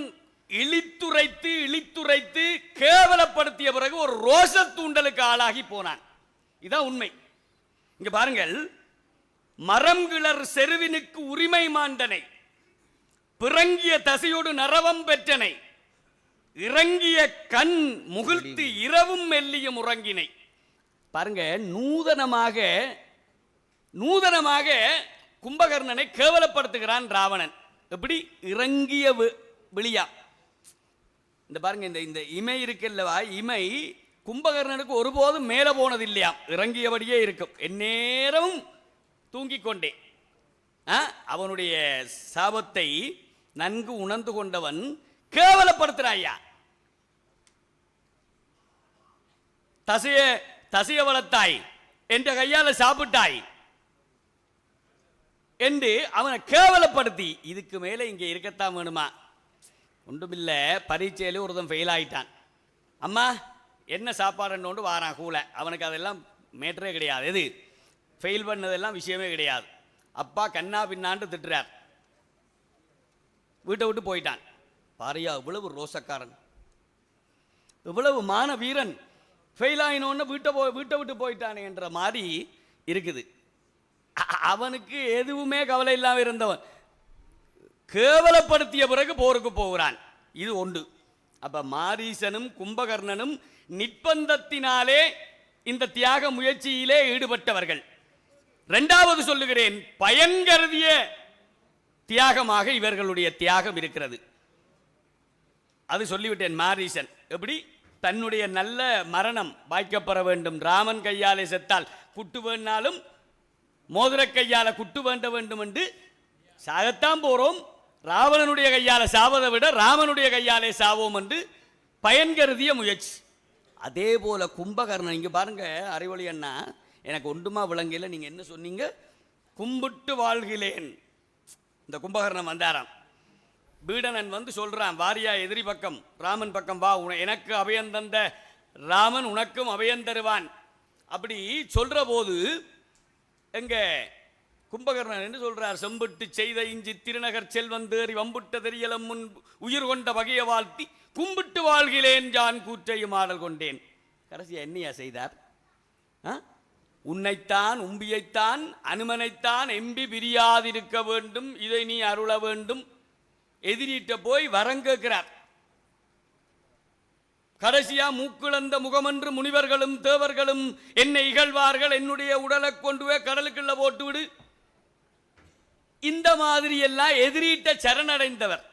இழித்துரைத்து இழித்துரைத்து கேவலப்படுத்திய பிறகு ஒரு ரோஷ தூண்டலுக்கு ஆளாகி போனான். இதான் உண்மை. இங்க பாருங்கள், மரம் கிளர் செருவினுக்கு உரிமை மாண்டனை, பிறங்கிய தசையோடு நரவம் பெற்றனை, இறங்கிய கண் முகிழ்த்து இரவும் மெல்லியும் உறங்கினை. பாருங்க, நூதனமாக கும்பகர்ணனை கேவலப்படுத்துகிறான் ராவணன். எப்படி? இறங்கிய விழியா. இந்த பாருங்க, இந்த இமை இருக்குல்லவா, இமை கும்பகர்ணனுக்கு ஒருபோதும் மேலே போனது இல்லையா, இறங்கியபடியே இருக்கும். எந்நேரமும் தூங்கிக் கொண்டே. அவனுடைய சாபத்தை நன்கு உணர்ந்து கொண்டவன் கேவலப்படுத்துறாயா. தசைய வளர்த்தாய், என்ற கையால சாப்பிட்டாய் என்று அவனை கேவலப்படுத்தி, இதுக்கு மேலே இங்கே இருக்கத்தான் வேணுமா? ஒன்றுமில்லை, பரீட்சையில ஒருத்தன் ஃபெயில் ஆயிட்டான். அம்மா என்ன சாப்பாடுன்னு வாரான் கூல. அவனுக்கு அதெல்லாம் மேட்டரே கிடையாது. எது ஃபெயில் பண்ணதெல்லாம் விஷயமே கிடையாது. அப்பா கண்ணா பின்னாண்டு திட்டுறார். வீட்டை விட்டு போயிட்டான். பாரியா, இவ்வளவு ரோசக்காரன், இவ்வளவு மான வீரன், ஃபெயில் ஆயினோன்னு வீட்டை விட்டு போயிட்டானே என்ற மாதிரி இருக்குது. அவனுக்கு எதுவுமே கவலை இல்லாமல் இருந்தவன் கேவலப்படுத்திய பிறகு போருக்கு போகிறான். இது ஒன்று. அப்ப மாரீசனும் கும்பகர்ணனும் நிர்பந்தத்தினாலே இந்த தியாக முயற்சியிலே ஈடுபட்டவர்கள். இரண்டாவது சொல்லுகிறேன், பயன் கருதிய தியாகமாக இவர்களுடைய தியாகம் இருக்கிறது. அது சொல்லிவிட்டேன். மாரீசன் எப்படி தன்னுடைய நல்ல மரணம் வாய்க்கப்பெற வேண்டும், ராமன் கையாலே செத்தால் குட்டு வேணாலும் மோதிர கையால குட்டு வேண்ட வேண்டும் என்று சாகத்தான் போறோம், ராவணனுடைய கையால சாவதை விட ராமனுடைய கையாலே சாவோம் என்று பயன் கருதிய முயற்சி. அதே போல கும்பகர்ணன், இங்க பாருங்க அறிவொளி அண்ணா, எனக்கு ஒன்றுமா விளங்கல. நீங்க என்ன சொன்னீங்க? கும்பிட்டு வாழ்கிறேன். இந்த கும்பகர்ணன் வந்தாராம். பீடனன் வந்து சொல்றான், வாரியா எதிரி பக்கம், ராமன் பக்கம் வா, எனக்கு அபயம் தந்த ராமன் உனக்கும் அபயம் தருவான். அப்படி சொல்ற போது எங்க கும்பகர்ணன் என்று சொல்றார், செம்பிட்டு செய்த இஞ்சி திருநகர் செல்வந்தேறி வம்புட்ட தெரியலம் முன் உயிர் கொண்ட வகைய வாழ்த்தி கும்பிட்டு வாழ்கிறேன் ஜான் கூற்றையும் ஆடல் கொண்டேன். கடைசியா என்னையா செய்தார்? உன்னைத்தான் உம்பியைத்தான் அனுமனைத்தான் எம்பி பிரியாதிருக்க வேண்டும், இதை நீ அருள வேண்டும். எதிரிட்ட போய் வரம் கேட்கிறார். கடைசியா மூக்குளந்த முகமன்று முனிவர்களும் தேவர்களும் என்னை இகழ்வார்கள், என்னுடைய உடலை கொண்டு போய் கடலுக்குள்ள போட்டு விடு. இந்த மாதிரி எல்லாம் எதிரிட்ட சரணடைந்தவர்.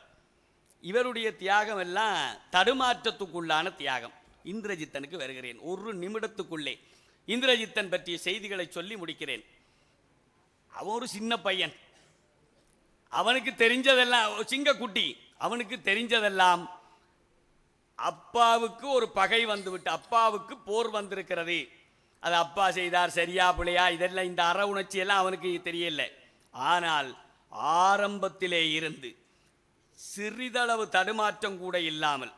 இவருடைய தியாகம் எல்லாம் தடுமாற்றத்துக்குள்ளான தியாகம். இந்திரஜித்தனுக்கு வருகிறேன். ஒரு நிமிடத்துக்குள்ளே இந்திரஜித்தன் பற்றிய செய்திகளை சொல்லி முடிக்கிறேன். அவன் ஒரு சின்ன பையன், அவனுக்கு தெரிஞ்சதெல்லாம் சிங்கக்குட்டி, அவனுக்கு தெரிஞ்சதெல்லாம் அப்பாவுக்கு ஒரு பகை வந்துவிட்டு, அப்பாவுக்கு போர் வந்திருக்கிறது, அது அப்பா செய்தார் சரியா பிள்ளையா, இதெல்லாம் இந்த அற உணர்ச்சி எல்லாம் அவனுக்கு தெரியல. ஆனால் ஆரம்பத்திலே இருந்து சிறிதளவு தடுமாற்றம் கூட இல்லாமல்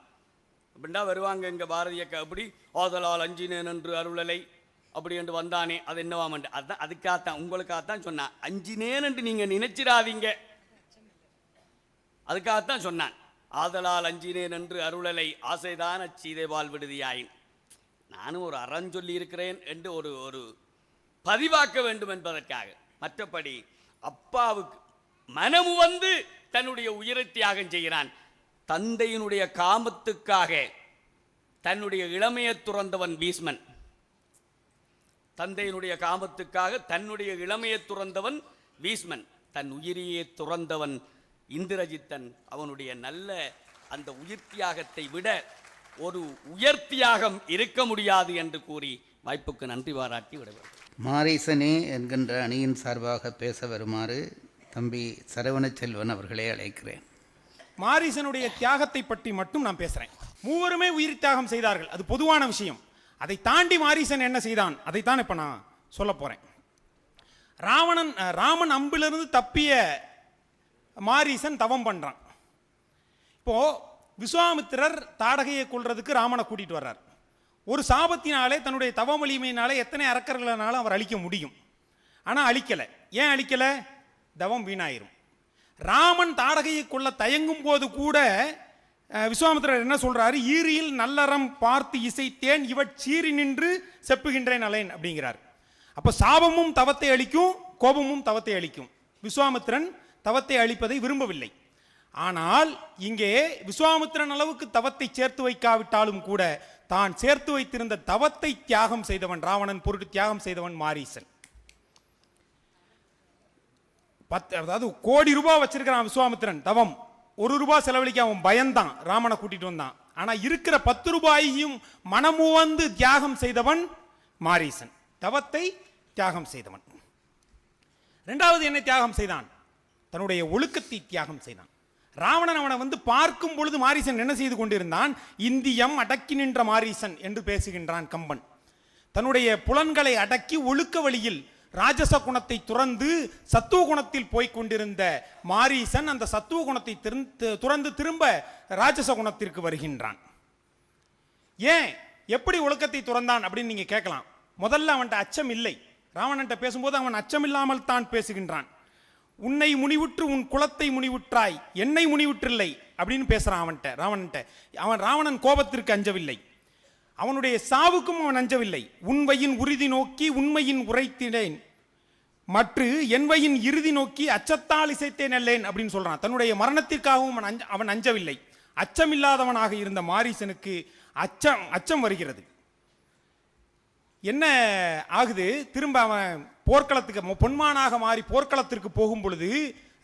அப்படின்னா வருவாங்க எங்க பாரதிய அப்படி ஆதலால் அஞ்சினேன் என்று அருளலை அப்படி என்று வந்தானே, அது என்னவாமண்டு, அதுதான் அதுக்காகத்தான் உங்களுக்காகத்தான் சொன்னான். அஞ்சினேன் என்று நீங்க நினைச்சிடாதீங்க, அதுக்காகத்தான் சொன்னான். ஆதலால் அஞ்சினேன் என்று அருளலை ஆசைதான் அச்சீதை வாழ் விடுதியாயின். நானும் ஒரு அறம் சொல்லி இருக்கிறேன் என்று ஒரு பதிவாக்க வேண்டும் என்பதற்காக. மற்றபடி அப்பாவுக்கு மனமு வந்து தன்னுடைய உயிரை தியாகம் செய்கிறான். தந்தையினுடைய காமத்துக்காக தன்னுடைய இளமையை துறந்தவன் பீஷ்மன். தந்தையினுடைய காமத்துக்காக தன்னுடைய இளமையை துறந்தவன் பீஷ்மன். தன் உயிரையே துறந்தவன் இந்திரஜித்தன். அவனுடைய நல்ல அந்த உயிர் தியாகத்தை விட ஒரு உயர் தியாகம் இருக்க முடியாது என்று கூறி வாய்ப்புக்கு நன்றி பாராட்டி விடுவார். மாரீசனே என்கின்ற அணியின் சார்பாக பேச வருமாறு தம்பி சரவணச்செல்வன் அவர்களை அழைக்கிறேன். மாரீசனுடைய தியாகத்தை பற்றி மட்டும் நான் பேசுறேன். மூவருமே உயிர் தியாகம் செய்தார்கள், அது பொதுவான விஷயம். அதை தாண்டி மாரீசன் என்ன செய்தான் அதைத்தான் இப்ப நான் சொல்ல போறேன். ராமன் அம்பிலிருந்து தப்பிய மாரீசன் தவம் பண்றான். இப்போ விஸ்வாமித்திரர் தாடகையை கொள்றதுக்கு ராமனை கூட்டிட்டு வர்றார். ஒரு சாபத்தினாலே தன்னுடைய தவ வலிமையினாலே எத்தனை அரக்கர்களாலும் அவர் அழிக்க முடியும். ஆனா அழிக்கல. ஏன் அழிக்கல? தவம் வீணாயிரும். ராமன் தாடகையை கொள்ள தயங்கும் போது கூட விஸ்வாமித்திரர் என்ன சொல்றாரு? ஈரியில் நல்லறம் பார்த்து இசைத்தேன் இவட் சீறி நின்று செப்புகின்றேன் அலேன் அப்படிங்கிறார். அப்ப சாபமும் தவத்தை அளிக்கும், கோபமும் தவத்தை அளிக்கும். விஸ்வாமித்திரன் தவத்தை அளிப்பதை விரும்பவில்லை. ஆனால் இங்கே விஸ்வாமித்திரன் அளவுக்கு தவத்தை சேர்த்து வைக்காவிட்டாலும் கூட தான் சேர்த்து வைத்திருந்த தவத்தை தியாகம் செய்தவன், ராவணன் பொருட்டு தியாகம் செய்தவன் மாரீசன். அதாவது கோடி ரூபாய் வச்சிருக்கிறான் விஸ்வாமித்திரன் தவம். 1 ரூபாய் செலவழிக்க அவன் பயந்தான், ராமனை கூட்டிட்டு வந்தான். ஆனா இருக்கிற 10 ரூபாயையும் மனமுவந்து தியாகம் செய்தவன் மாரீசன், தவத்தை தியாகம் செய்தவன். இரண்டாவது என்ன தியாகம் செய்தான்? தன்னுடைய ஒழுக்கத்தை தியாகம் செய்தான். ராவணன் அவனை வந்து பார்க்கும் பொழுது மாரீசன் என்ன செய்து கொண்டிருந்தான்? இந்தியம் அடக்கி நின்ற மாரீசன் என்று பேசுகின்றான் கம்பன். தன்னுடைய புலன்களை அடக்கி ஒழுக்க வழியில் ராஜச குணத்தை துறந்து சத்துவ குணத்தில் போய்க் கொண்டிருந்த மாரீசன் அந்த சத்துவ குணத்தை துறந்து திரும்ப ராஜச குணத்திற்கு வருகின்றான். ஏன், எப்படி ஒழுக்கத்தை துறந்தான் அப்படின்னு நீங்க கேட்கலாம். முதல்ல அவன்கிட்ட அச்சம் இல்லை. ராவணன்ட்ட பேசும்போது அவன் அச்சம் இல்லாமல் தான் பேசுகின்றான். உன்னை முனிவுற்று உன் குலத்தை முனிவுற்றாய், என்னை முனிவுற்றில்லை அப்படின்னு பேசுறான் அவன்கிட்ட, ராவணன்ட்ட. ராவணன் கோபத்திற்கு அஞ்சவில்லை, அவனுடைய சாவுக்கும் அவன் அஞ்சவில்லை. உண்மையின் உறுதி நோக்கி உண்மையின் உரைத்தினேன் மற்ற என்வையின் இறுதி நோக்கி அச்சத்தால் இசைத்தேன் அல்லேன் அப்படின்னு சொல்றான். தன்னுடைய மரணத்திற்காகவும் அவன் அஞ்சவில்லை. அச்சமில்லாதவனாக இருந்த மாரீசனுக்கு அச்சம் வருகிறது. என்ன ஆகுது? திரும்ப அவன் போர்க்களத்துக்கு பொன்மானாக மாறி போர்க்களத்திற்கு போகும் பொழுது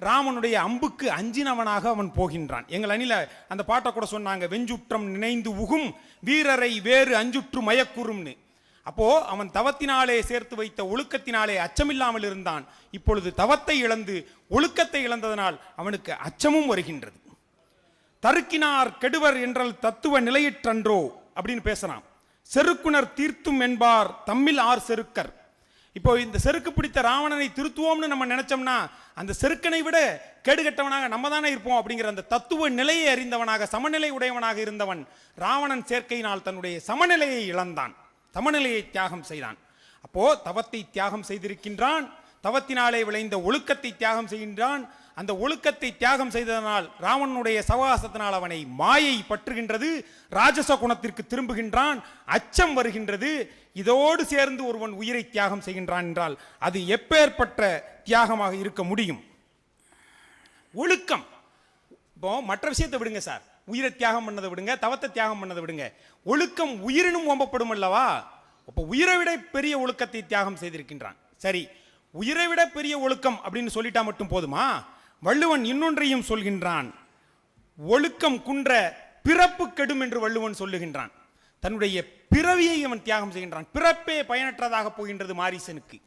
ராமனுடைய அம்புக்கு அஞ்சினவனாக அவன் போகின்றான். எங்கள் அணில அந்த பாட்டை கூட சொன்னாங்க, வெஞ்சுற்றம் நினைந்து உகும் வீரரை வேறு அஞ்சுற்று மயக்குறும்னு. அப்போ அவன் தவத்தினாலே சேர்த்து வைத்த ஒழுக்கத்தினாலே அச்சமில்லாமல் இருந்தான். இப்பொழுது தவத்தை இழந்து ஒழுக்கத்தை இழந்ததனால் அவனுக்கு அச்சமும் வருகின்றது. தருக்கினார் கெடுவர் என்றால் தத்துவ நிலையிற்றன்றோ அப்படின்னு பேசுறான். செருக்குனர் தீர்த்தும் என்பார் தம்மில் ஆர் செருக்கர். இப்போ இந்த செருக்கு பிடித்த ராவணனை திருத்துவோம்னு நம்ம நினைச்சோம்னா அந்த செருக்கனை விட கேடுகட்டவனாக நம்ம தானே இருப்போம் அப்படிங்கிற அந்த தத்துவ நிலையை அறிந்தவனாக சமநிலை உடையவனாக இருந்தவன் ராவணன் சேர்க்கையினால் தன்னுடைய சமநிலையை இழந்தான், சமநிலையை தியாகம் செய்தான். அப்போ தவத்தை தியாகம் செய்திருக்கின்றான், தவத்தினாலே விளைந்த ஒழுக்கத்தை தியாகம் செய்கின்றான். அந்த ஒழுக்கத்தை தியாகம் செய்ததனால் ராவணனுடைய சவகாசத்தினால் அவனை மாயை பற்றுகின்றது, ராஜச குணத்திற்கு திரும்புகின்றான், அச்சம் வருகின்றது. இதோடு சேர்ந்து ஒருவன் உயிரை தியாகம் செய்கின்றான் என்றால் அது எப்பேற்பட்ட தியாகமாக இருக்க முடியும்? ஒழுக்கம். இப்போ மற்ற விஷயத்தை விடுங்க சார், உயிரை தியாகம் பண்ணதை விடுங்க, தவத்தை தியாகம் பண்ணதை விடுங்க, ஒழுக்கம் உயிரினும் ஓம்பப்படும் அல்லவா? அப்போ உயிரை விட பெரிய ஒழுக்கத்தை தியாகம் செய்திருக்கின்றான். சரி, உயிரை விட பெரிய ஒழுக்கம் அப்படின்னு சொல்லிட்டா மட்டும் போதுமா? வள்ளுவன் இன்னொன்றையும் சொல்கின்றான். ஒழுக்கம் குன்ற பிறப்பு கெடும் என்று வள்ளுவன் சொல்லுகின்றான். தன்னுடைய பிறவியை அவன் தியாகம் செய்கின்றான். பிறப்பே பயனற்றதாக போகின்றது மாரீசனுக்கு.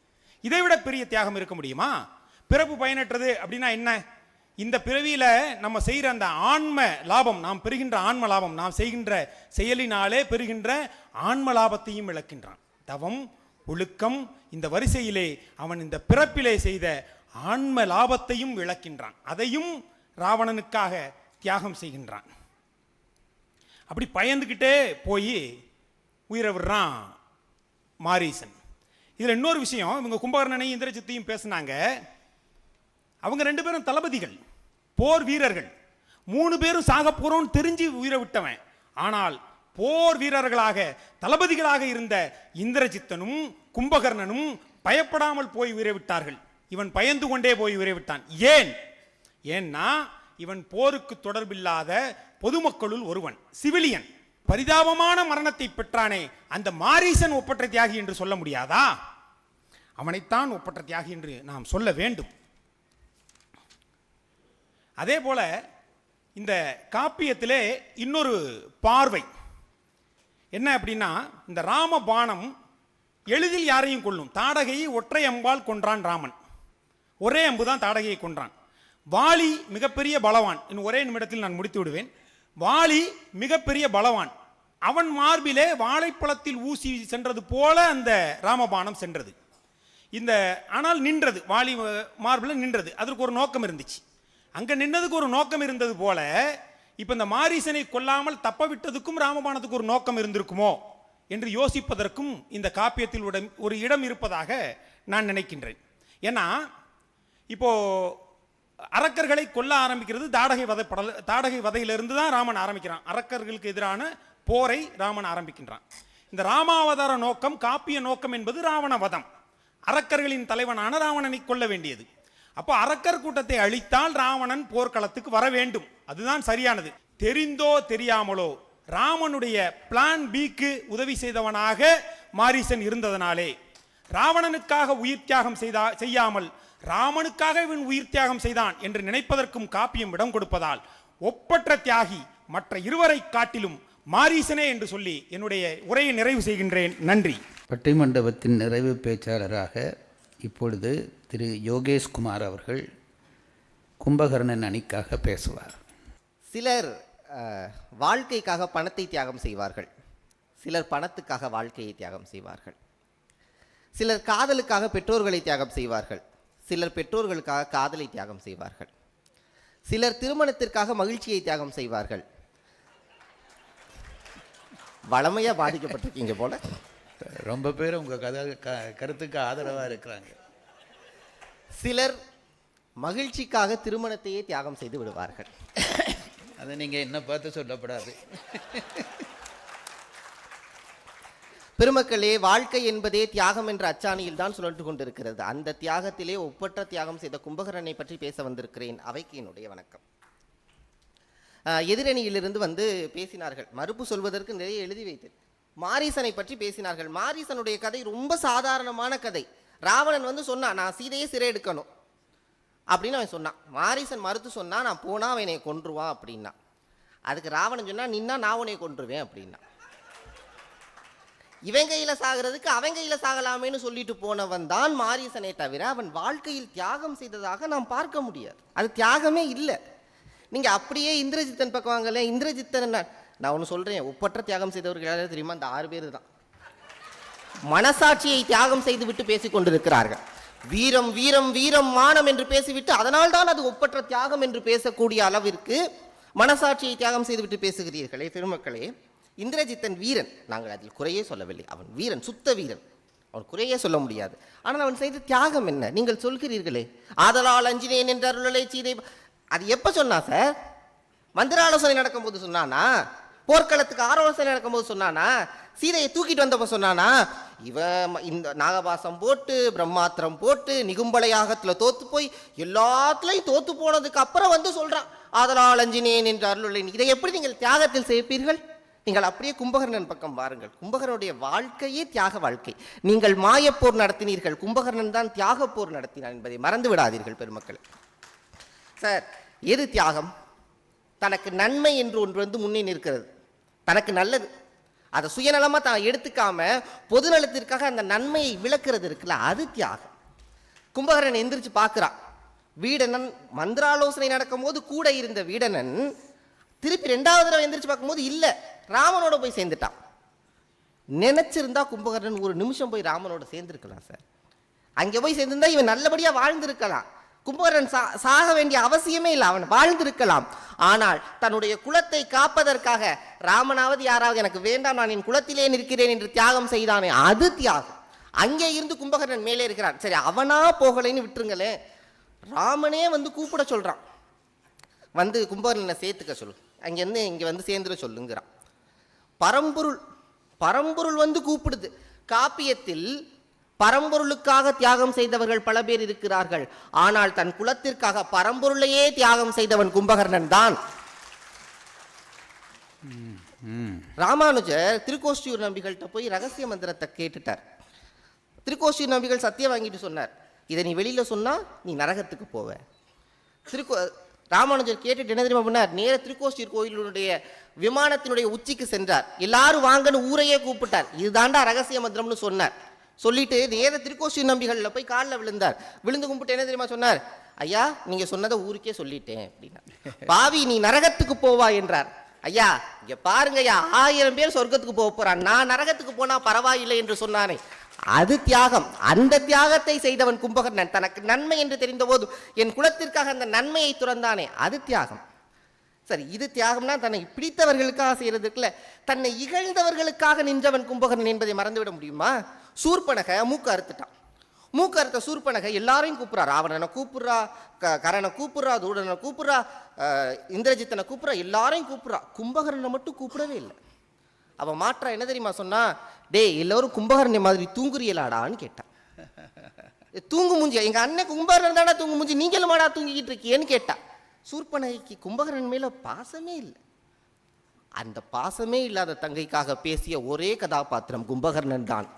இதைவிட பெரிய தியாகம் இருக்க முடியுமா? பிறப்பு பயனற்றது அப்படின்னா என்ன? இந்த பிறவியில நம்ம செய்கிற அந்த ஆன்ம லாபம், நாம் பெறுகின்ற ஆன்ம லாபம், நாம் செய்கின்ற செயலினாலே பெறுகின்ற ஆன்ம லாபத்தையும் இழக்கின்றான். தவம், ஒழுக்கம், இந்த வரிசையிலே அவன் இந்த பிறப்பிலே செய்த ஆன்ம லாபத்தையும் இழக்கின்றான். அதையும் ராவணனுக்காக தியாகம் செய்கின்றான். அப்படி பயந்துக்கிட்டே போய் உயிரை விடுறான் மாரீசன். இதுல இன்னொரு விஷயம், இவங்க கும்பகர்ணனையும் இந்திரஜித்தையும் பேசினாங்க. அவங்க 2 பேரும் தளபதிகள், போர் வீரர்கள். 3 பேரும் சாக போறோம்னு தெரிஞ்சு உயிரை விட்டவன். ஆனால் போர் வீரர்களாக தளபதிகளாக இருந்த இந்திரஜித்தனும் கும்பகர்ணனும் பயப்படாமல் போய் உயிரை இவன் பயந்து கொண்டே போய் உயிரை ஏன்னா இவன் போருக்கு தொடர்பில்லாத பொதுமக்களுள் ஒருவன், சிவிலியன். பரிதாபமான மரணத்தை பெற்றானே, அந்த மாரீசன் ஒப்பற்ற தியாகி என்று சொல்ல முடியாதா? அவனைத்தான் ஒப்பற்ற தியாகி என்று நாம் சொல்ல வேண்டும். அதே போல இந்த காப்பியத்திலே இன்னொரு பார்வை என்ன அப்படின்னா, இந்த ராம பாணம் எளிதில் யாரையும் கொல்லும். தாடகையை ஒற்றை அம்பால் கொன்றான் ராமன். ஒரே அம்பு தான் தாடகையை கொன்றான். வாலி மிகப்பெரிய பலவான். இன்னும் ஒரே நிமிடத்தில் நான் முடித்து விடுவேன். வாலி மிகப்பெரிய பலவான். அவன் மார்பிலே வாழைப்பழத்தில் ஊசி சென்றது போல அந்த ராமபாணம் சென்றது. ஆனால் நின்றது, வாலி மார்பில் நின்றது. அதற்கு ஒரு நோக்கம் இருந்துச்சு. அங்க நின்னதுக்கு ஒரு நோக்கம் இருந்தது போல இப்ப இந்த மாரீசனை கொல்லாமல் தப்ப விட்டதுக்கும் ராமபாணத்துக்கு ஒரு நோக்கம் இருந்திருக்குமோ என்று யோசிப்பதற்கும் இந்த காப்பியத்தில் ஒரு இடம் இருப்பதாக நான் நினைக்கின்றேன். ஏன்னா இப்போ அரக்கர்களை கொல்ல ஆரம்பிக்கிறது தாடகை வதையிலிருந்து தான் ராமன் ஆரம்பிக்கிறான். அரக்கர்களுக்கு எதிரான போரை ராமன் ஆரம்பிக்கின்றான். இந்த ராமாவதார நோக்கம், காப்பிய நோக்கம் என்பது ராவண வதம். அரக்கர்களின் தலைவனான ராவணனை கொல்ல வேண்டியது. அப்போ அரக்கர் கூட்டத்தை அழித்தால் ராவணன் போர்க்களத்துக்கு வர வேண்டும். அதுதான் சரியானது. தெரிந்தோ தெரியாமலோ ராமனுடைய பிளான் பிக்கு உதவி செய்தவனாக மாரீசன் இருந்ததனாலே ராவணனுக்காக உயிர் தியாகம் செய்யாமல் ராமனுக்காக இவன் உயிர் தியாகம் செய்தான் என்று நினைப்பதற்கும் காப்பியம் இடம் கொடுப்பதால் ஒப்பற்ற தியாகி மற்ற இருவரை காட்டிலும் மாரீசனே என்று சொல்லி என்னுடைய உரையை நிறைவு செய்கின்றேன். நன்றி. பட்டிமண்டபத்தின் நிறைவு பேச்சாளராக இப்பொழுது திரு யோகேஷ்குமார் அவர்கள் கும்பகர்ணன் அணிக்காக பேசுவார். சிலர் வாழ்க்கைக்காக பணத்தை தியாகம் செய்வார்கள், சிலர் பணத்துக்காக வாழ்க்கையை தியாகம் செய்வார்கள், சிலர் காதலுக்காக பெற்றோர்களை தியாகம் செய்வார்கள், சிலர் பெற்றோர்களுக்காக காதலை தியாகம் செய்வார்கள், சிலர் திருமணத்திற்காக மகிழ்ச்சியை தியாகம் செய்வார்கள். வளமையா பாதிக்கப்பட்டிருக்கீங்க போல. ரொம்ப பேர் உங்க கருத்துக்கு ஆதரவா இருக்கிறாங்க. சிலர் மகிழ்ச்சிக்காக திருமணத்தையே தியாகம் செய்து விடுவார்கள். அதை நீங்க என்ன பார்த்து சொல்லப்படாது. பெருமக்களே, வாழ்க்கை என்பதே தியாகம் என்ற அச்சாணியில் தான் சுழன்று கொண்டிருக்கிறது. அந்த தியாகத்திலே ஒப்பற்ற தியாகம் செய்த கும்பகர்ணனை பற்றி பேச வந்திருக்கிறேன். அவைக்கு என்னுடைய வணக்கம். எதிரணியிலிருந்து பேசினார்கள். மறுப்பு சொல்வதற்கு நிறைய எழுதி வைத்தேன். மாரீசனை பற்றி பேசினார்கள். மாரீசனுடைய கதை ரொம்ப சாதாரணமான கதை. ராவணன் சொன்னான், நான் சீதையை சிறை எடுக்கணும் அப்படின்னு அவன் சொன்னான். மாரீசன் மறுத்து சொன்னா, நான் போனா அவன் என்னை கொன்றுவான் அப்படின்னா. அதுக்கு ராவணன் சொன்னா, நின்னா நான் உன்னை கொன்றுவேன் அப்படின்னா. இவன் கையில சாகிறதுக்கு அவன் கையில சாகலாமேன்னு சொல்லிட்டு போனவன் தான் மாரீசனை தவிர அவன் வாழ்க்கையில் தியாகம் செய்ததாக நாம் பார்க்க முடியாது. அது தியாகமே இல்லை. நீங்க அப்படியே இந்திரஜித்தன் பக்கம் வாங்கல. இந்திரஜித்தன் நான் ஒன்று சொல்றேன், ஒப்பற்ற தியாகம் செய்தவர்கள் யாராவது தெரியுமா? அந்த 6 பேர் தான். மனசாட்சியை தியாகம் செய்து விட்டு பேசிக் கொண்டிருக்கிறார்கள். வீரம் வீரம் வீரம் மானம் என்று பேசிவிட்டு அதனால் தான் அது ஒப்பற்ற தியாகம் என்று பேசக்கூடிய அளவிற்கு மனசாட்சியை தியாகம் செய்துவிட்டு பேசுகிறீர்களே பெருமக்களே. இந்திரஜித்தன் வீரன், நாங்கள் அதில் குறையே சொல்லவில்லை. அவன் வீரன், சுத்த வீரன், அவன் குறையே சொல்ல முடியாது. ஆனால் அவன் செய்த தியாகம் என்ன? நீங்கள் சொல்கிறீர்களே, ஆதலால் அஞ்சினேன் என்ற அருளலை சீதை. அது எப்ப சொன்னா சார்? மந்திர ஆலோசனை நடக்கும்போது சொன்னானா? போர்க்களத்துக்கு ஆலோசனை நடக்கும்போது சொன்னானா? சீதையை தூக்கிட்டு வந்தப்ப சொன்னானா? இவன் இந்த நாகபாசம் போட்டு பிரம்மாத்திரம் போட்டு நிகும்பல யாகத்துல தோத்து போய் எல்லாத்துலையும் தோத்து போனதுக்கு அப்புறம் சொல்றான் ஆதலால் அஞ்சினேன் என்ற அருளலை. இதை எப்படி நீங்கள் தியாகத்தில் செய்ப்பீர்கள்? நீங்கள் அப்படியே கும்பகர்ணன் பக்கம் பாருங்கள். கும்பகர்ணனுடைய வாழ்க்கையே தியாக வாழ்க்கை. நீங்கள் மாயப்போர் நடத்தினீர்கள், கும்பகர்ணன் தான் தியாக போர் நடத்தினார் என்பதை மறந்து விடாதீர்கள் பெருமக்கள். சார், எது தியாகம்? தனக்கு நன்மை என்று ஒன்று முன்னே நிற்கிறது, தனக்கு நல்லது, அதை சுயநலமா தான் எடுத்துக்காம பொது நலத்திற்காக அந்த நன்மையை விளக்குறது இருக்குல்ல, அது தியாகம். கும்பகர்ணன் எந்திரிச்சு பார்க்கிறான். வீடனன் மந்திராலோசனை நடக்கும் போது கூட இருந்த வீடனன் திருப்பி 2வது தடவை எந்திரிச்சு பார்க்கும்போது இல்ல, ராமனோட போய் சேர்ந்துட்டான். நினைச்சிருந்தா கும்பகர்ணன் ஒரு நிமிஷம் போய் ராமனோட சேர்ந்திருக்கலாம் சார். அங்கே போய் சேர்ந்திருந்தா இவன் நல்லபடியா வாழ்ந்திருக்கலாம். கும்பகர்ணன் சாக வேண்டிய அவசியமே இல்லை, அவன் வாழ்ந்திருக்கலாம். ஆனால் தன்னுடைய குலத்தை காப்பதற்காக ராமனாவது யாராவது எனக்கு வேண்டாம், நான் என் குலத்திலே நிற்கிறேன் என்று தியாகம் செய்தானே, அது தியாகம். அங்கே இருந்து கும்பகர்ணன் மேலே இருக்கிறான். சரி, அவனா போகலைன்னு விட்டுருங்களேன், ராமனே கூப்பிட சொல்றான், கும்பகர்ணனை சேர்த்துக்க சொல்லு, அங்கேருந்து இங்கே சேர்ந்துட சொல்லுங்கிறான். பரம்பொருள் வந்து கூப்பிடுது. காப்பியத்தில் பரம்பொருளுக்காக தியாகம் செய்தவர்கள் பல பேர் இருக்கிறார்கள். ஆனால் தன் குலத்திற்காக பரம்பொருளையே தியாகம் செய்தவன் கும்பகர்ணன் தான். ராமானுஜர் திருக்கோஷ்டியூர் நம்பிகள்கிட்ட போய் ரகசிய மந்திரத்தை கேட்டுட்டார். திருக்கோஷ்டியூர் நம்பிகள் சத்தியம் வாங்கிட்டு சொன்னார், இதை நீ வெளியில சொன்னா நீ நரகத்துக்கு போவ. ராமானுஜர் கேட்டுட்டு என்ன தெரியுமா பண்ணார்? நேர திருக்கோஷ்டியூர் கோயிலுடைய விமானத்தினுடைய உச்சிக்கு சென்றார். எல்லாரும் வாங்கன்னு ஊரையே கூப்பிட்டார். இதுதாண்டா ரகசிய மந்திரம்னு சொன்னார். சொல்லிட்டு நேர திருக்கோஷ்டியூர் நம்பிகள்ல போய் காலில் விழுந்தார். விழுந்து கும்பிட்டு என்ன தெரியுமா சொன்னார்? ஐயா, நீங்க சொன்னதை ஊருக்கே சொல்லிட்டேன் அப்படின்னா. பாவி, நீ நரகத்துக்கு போவா என்றார். ஐயா, இங்க பாருங்க ஐயா, 1000 பேர் சொர்க்கத்துக்கு போக போறான், நான் நரகத்துக்கு போனா பரவாயில்லை என்று சொன்னானே, அது தியாகம். அந்த தியாகத்தை செய்தவன் கும்பகர்ணன். தனக்கு நன்மை என்று தெரிந்த போது என் குலத்திற்காக அந்த நன்மையை துறந்தானே, அது தியாகம். சரி, இது தியாகம்னா தன்னை பிடித்தவர்களுக்காக செய்யறதுக்குல, தன்னை இகழ்ந்தவர்களுக்காக நின்றவன் கும்பகர்ணன் என்பதை மறந்துவிட முடியுமா? சூர்பனகை மூக்க அறுத்துட்டான். மூக்க அறுத்த சூர்பனகை எல்லாரையும் கூப்பிட்றா. ராவணனை கூப்பிட்றா, கரனை கூப்பிட்றா, தூடனை கூப்பிட்றா, இந்திரஜித்தனை கூப்பிட்றா, எல்லாரையும் கூப்பிட்றா. கும்பகர்ணனை மட்டும் கூப்பிடவே இல்லை. அவன் மாற்றா என்ன தெரியுமா சொன்னா? டே, எல்லாரும் கும்பகர்ணனை மாதிரி தூங்குறியலாடான்னு கேட்டான். தூங்கு மூஞ்சியா? எங்க அண்ணன் கும்பகர்ணன் தானே தூங்கு மூஞ்சி, நீங்களும் மாடா தூங்கிக்கிட்டு இருக்கீன்னு கேட்டா. சூர்பனகைக்கு கும்பகர்ணன் மேல பாசமே இல்லை. அந்த பாசமே இல்லாத தங்கைக்காக பேசிய ஒரே கதாபாத்திரம் கும்பகர்ணன் தான்.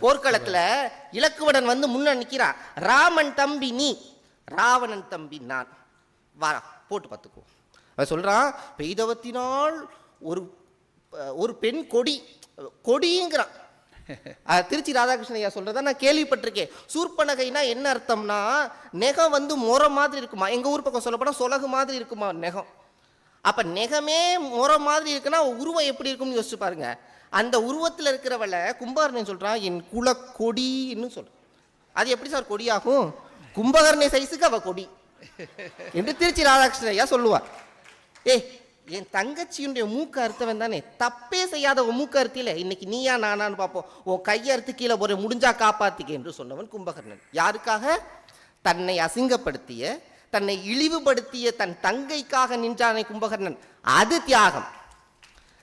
போர்க்களத்துல இலக்குவடன் வந்து முன்ன நிக்கிறான். ராமன் தம்பி நீ, ராவணன் தம்பி நான், வாரா போட்டு பார்த்துக்கோ. அவன் சொல்றான், பெய்தவத்தினால் ஒரு பெண் கொடிங்கிறான். திருச்சி ராதாகிருஷ்ணன் ஐயா சொல்றத நான் கேள்விப்பட்டிருக்கேன். சூர்பனகைனா என்ன அர்த்தம்னா, நெகம் வந்து முறை மாதிரி இருக்குமா. எங்க ஊர் பக்கம் சொல்லப்போனா சொலகு மாதிரி இருக்குமா நெகம். அப்ப நெகமே முறை மாதிரி இருக்குன்னா உருவம் எப்படி இருக்கும்னு யோசிச்சு பாருங்க. அந்த உருவத்தில் இருக்கிறவளை கும்பகர்ணன் சொல்றான் என் குல கொடின்னு சொல்ற. அது எப்படி சார் கொடியாகும்? கும்பகர்ணை சைஸுக்கு அவ கொடி என்று திருச்சி ராதாகிருஷ்ணன் ஐயா சொல்லுவார். என் தங்கச்சியுடைய மூக்க அறுத்தவன் தானே, தப்பே செய்யாத உன் மூக்க அறுத்தில, இன்னைக்கு நீயா நானான்னு பார்ப்போம், உன் கையை அறுத்து கீழே போற, முடிஞ்சா காப்பாத்திக்க என்று சொன்னவன் கும்பகர்ணன். யாருக்காக? தன்னை அசிங்கப்படுத்திய, தன்னை இழிவுபடுத்திய தன் தங்கைக்காக நின்றானே கும்பகர்ணன். அது தியாகம்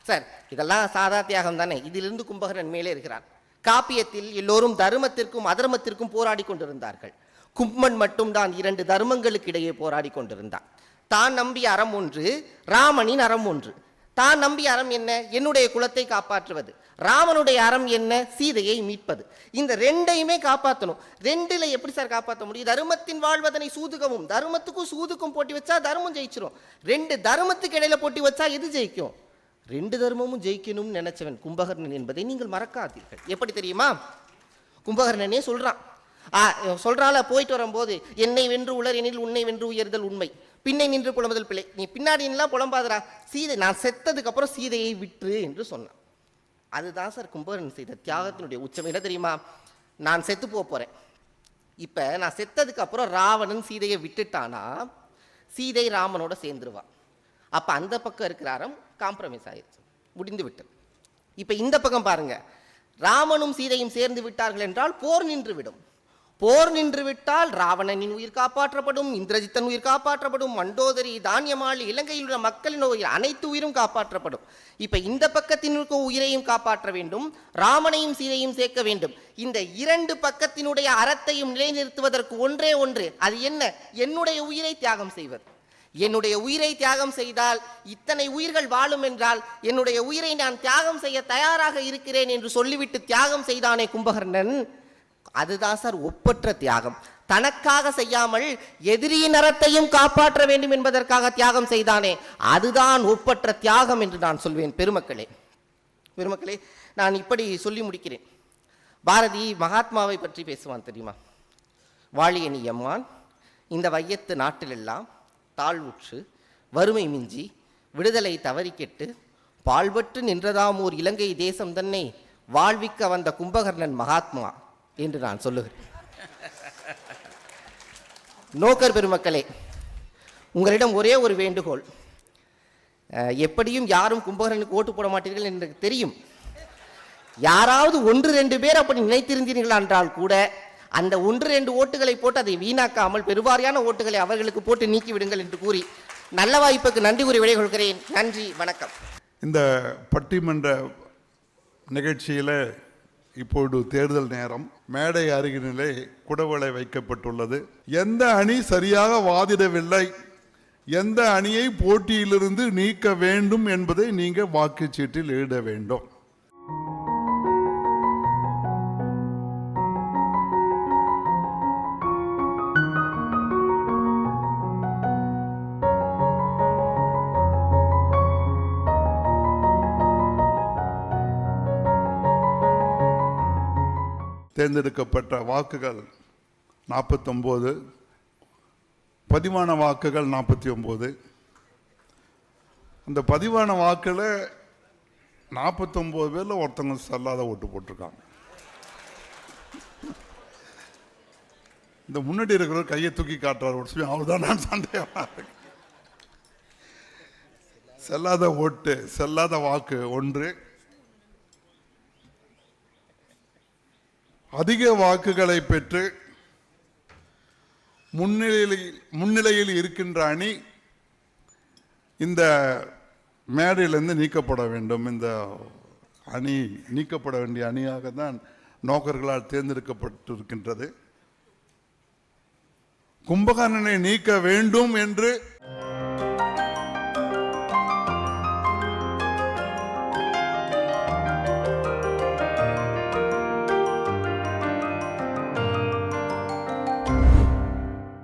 சார். இதெல்லாம் சாதா தியாகம் தானே. இதிலிருந்து கும்பகர்ணன் மேலே இருக்கிறான். காப்பியத்தில் எல்லோரும் தர்மத்திற்கும் அதர்மத்திற்கும் போராடி கொண்டிருந்தார்கள். கும்பன் மட்டும்தான் 2 தர்மங்களுக்கு இடையே போராடி கொண்டிருந்தான். தான் நம்பிய அறம் ஒன்று, ராமனின் அறம் ஒன்று. தான் நம்பிய அறம் என்ன? என்னுடைய குலத்தை காப்பாற்றுவது. ராமனுடைய அறம் என்ன? சீதையை மீட்பது. இந்த 2ஐயுமே காப்பாற்றணும். 2ல எப்படி சார் காப்பாற்ற முடியும்? தர்மத்தின் வாழ்வதனை சூதுகவும், தர்மத்துக்கும் சூதுக்கும் போட்டி வச்சா தர்மம் ஜெயிச்சிரும். 2 தர்மத்துக்கு இடையில போட்டி வச்சா எது ஜெயிக்கும்? 2 தர்மமும் ஜெயிக்கணும்னு நினைச்சவன் கும்பகர்ணன் என்பதை நீங்கள் மறக்காதீர்கள். எப்படி தெரியுமா? கும்பகர்ணனே சொல்றால போயிட்டு வரும்போது, என்னை வென்று உளர் எனில் உன்னை வென்று உயர்தல் உண்மை, பின்னை நின்று புலம்புதல் பிள்ளை. நீ பின்னாடி எல்லாம் புலம்பாதரா, சீதை நான் செத்ததுக்கு அப்புறம் சீதையை விற்று என்று சொன்னான். அதுதான் சார் கும்பகர்ணன் செய்த தியாகத்தினுடைய உச்சம். என்ன தெரியுமா? நான் செத்து போறேன், இப்ப நான் செத்ததுக்கு அப்புறம் ராவணன் சீதையை விட்டுட்டானா சீதை ராமனோட சேர்ந்துருவான். அப்ப அந்த பக்கம் இருக்கிற அறம் காம்ப்ரமைஸ் ஆயிடுச்சு, முடிந்து விட்டது. இப்ப இந்த பக்கம் பாருங்க, ராமனும் சீதையும் சேர்ந்து விட்டார்கள் என்றால் போர் நின்று விடும். போர் நின்று விட்டால் ராவணனின் உயிர் காப்பாற்றப்படும், இந்திரஜித்தன் உயிர் காப்பாற்றப்படும், மண்டோதரி, தானியமாளி, இலங்கையில் உள்ள மக்களின் உயிர், அனைத்து உயிரும் காப்பாற்றப்படும். இப்ப இந்த பக்கத்தினுடைய உயிரையும் காப்பாற்ற வேண்டும், ராமனையும் சீதையும் சேர்க்க வேண்டும். இந்த 2 பக்கத்தினுடைய அறத்தையும் நிலைநிறுத்துவதற்கு ஒன்றே ஒன்று. அது என்ன? என்னுடைய உயிரை தியாகம் செய்வது. என்னுடைய உயிரை தியாகம் செய்தால் இத்தனை உயிர்கள் வாழும் என்றால் என்னுடைய உயிரை நான் தியாகம் செய்ய தயாராக இருக்கிறேன் என்று சொல்லிவிட்டு தியாகம் செய்தானே கும்பகர்ணன். அதுதான் சார் ஒப்பற்ற தியாகம். தனக்காக செய்யாமல் எதிரியின் அறத்தையும் காப்பாற்ற வேண்டும் என்பதற்காக தியாகம் செய்தானே, அதுதான் ஒப்பற்ற தியாகம் என்று நான் சொல்வேன். பெருமக்களே, நான் இப்படி சொல்லி முடிக்கிறேன். பாரதி மகாத்மாவை பற்றி பேசுவான் தெரியுமா? வாழிய நீ எம்மான், இந்த வையத்து நாட்டிலெல்லாம் தாழ்வுற்று வறுமை மிஞ்சி விடுதலை தவறி கெட்டு பாழ்பட்டு நின்றதாமோர் இலங்கை தேசம் தன்னை வாழ்விக்க வந்த கும்பகர்ணன் மகாத்மா என்று நான் சொல்லுகிறேன். நோக்கர் பெருமக்களே, உங்களிடம் ஒரே ஒரு வேண்டுகோள். எப்படியும் யாரும் கும்பகர்ணனுக்கு ஓட்டு போட மாட்டீர்கள் என்று தெரியும். யாராவது 1-2 பேர் அப்படி நினைத்திருந்தீர்கள் என்றால் கூட அந்த 1-2 ஓட்டுகளை போட்டு அதை வீணாக்காமல் பெருவாரியான ஓட்டுகளை அவர்களுக்கு போட்டு நீக்கி விடுங்கள் என்று கூறி நல்ல வாய்ப்புக்கு நன்றி கூறி விடைகொள்கிறேன். நன்றி, வணக்கம். இந்த பட்டிமன்ற நிகழ்ச்சியில் இப்போது தேர்தல் நேரம். மேடை அருகினிலே குடவளை வைக்கப்பட்டுள்ளது. எந்த அணி சரியாக வாதிடவில்லை, எந்த அணியை போட்டியிலிருந்து நீக்க வேண்டும் என்பதை நீங்கள் வாக்குச்சீட்டில் எழுத வேண்டும். தேர்ந்தெடுக்கப்பட்ட வாக்குகள் 49, பதிவான வாக்குகள் 49. அந்த பதிவான வாக்கில் 49 பேரில் ஒருத்தவங்க செல்லாத ஓட்டு போட்டிருக்காங்க. இந்த முன்னாடி இருக்கிறவர் கையை தூக்கி காட்டுறார் ஒரு சொல்லி, அவர் தான் நான் சந்தேகமாக இருக்கு. செல்லாத ஓட்டு, செல்லாத வாக்கு 1. அதிக வாக்குகளை பெற்று முன்னிலையில் இருக்கின்ற அணி இந்த மேடையிலிருந்து நீக்கப்பட வேண்டும். இந்த அணி நீக்கப்பட வேண்டிய அணியாக தான் நோக்கர்களால் தேர்ந்தெடுக்கப்பட்டிருக்கின்றது. கும்பகர்ணனை நீக்க வேண்டும் என்று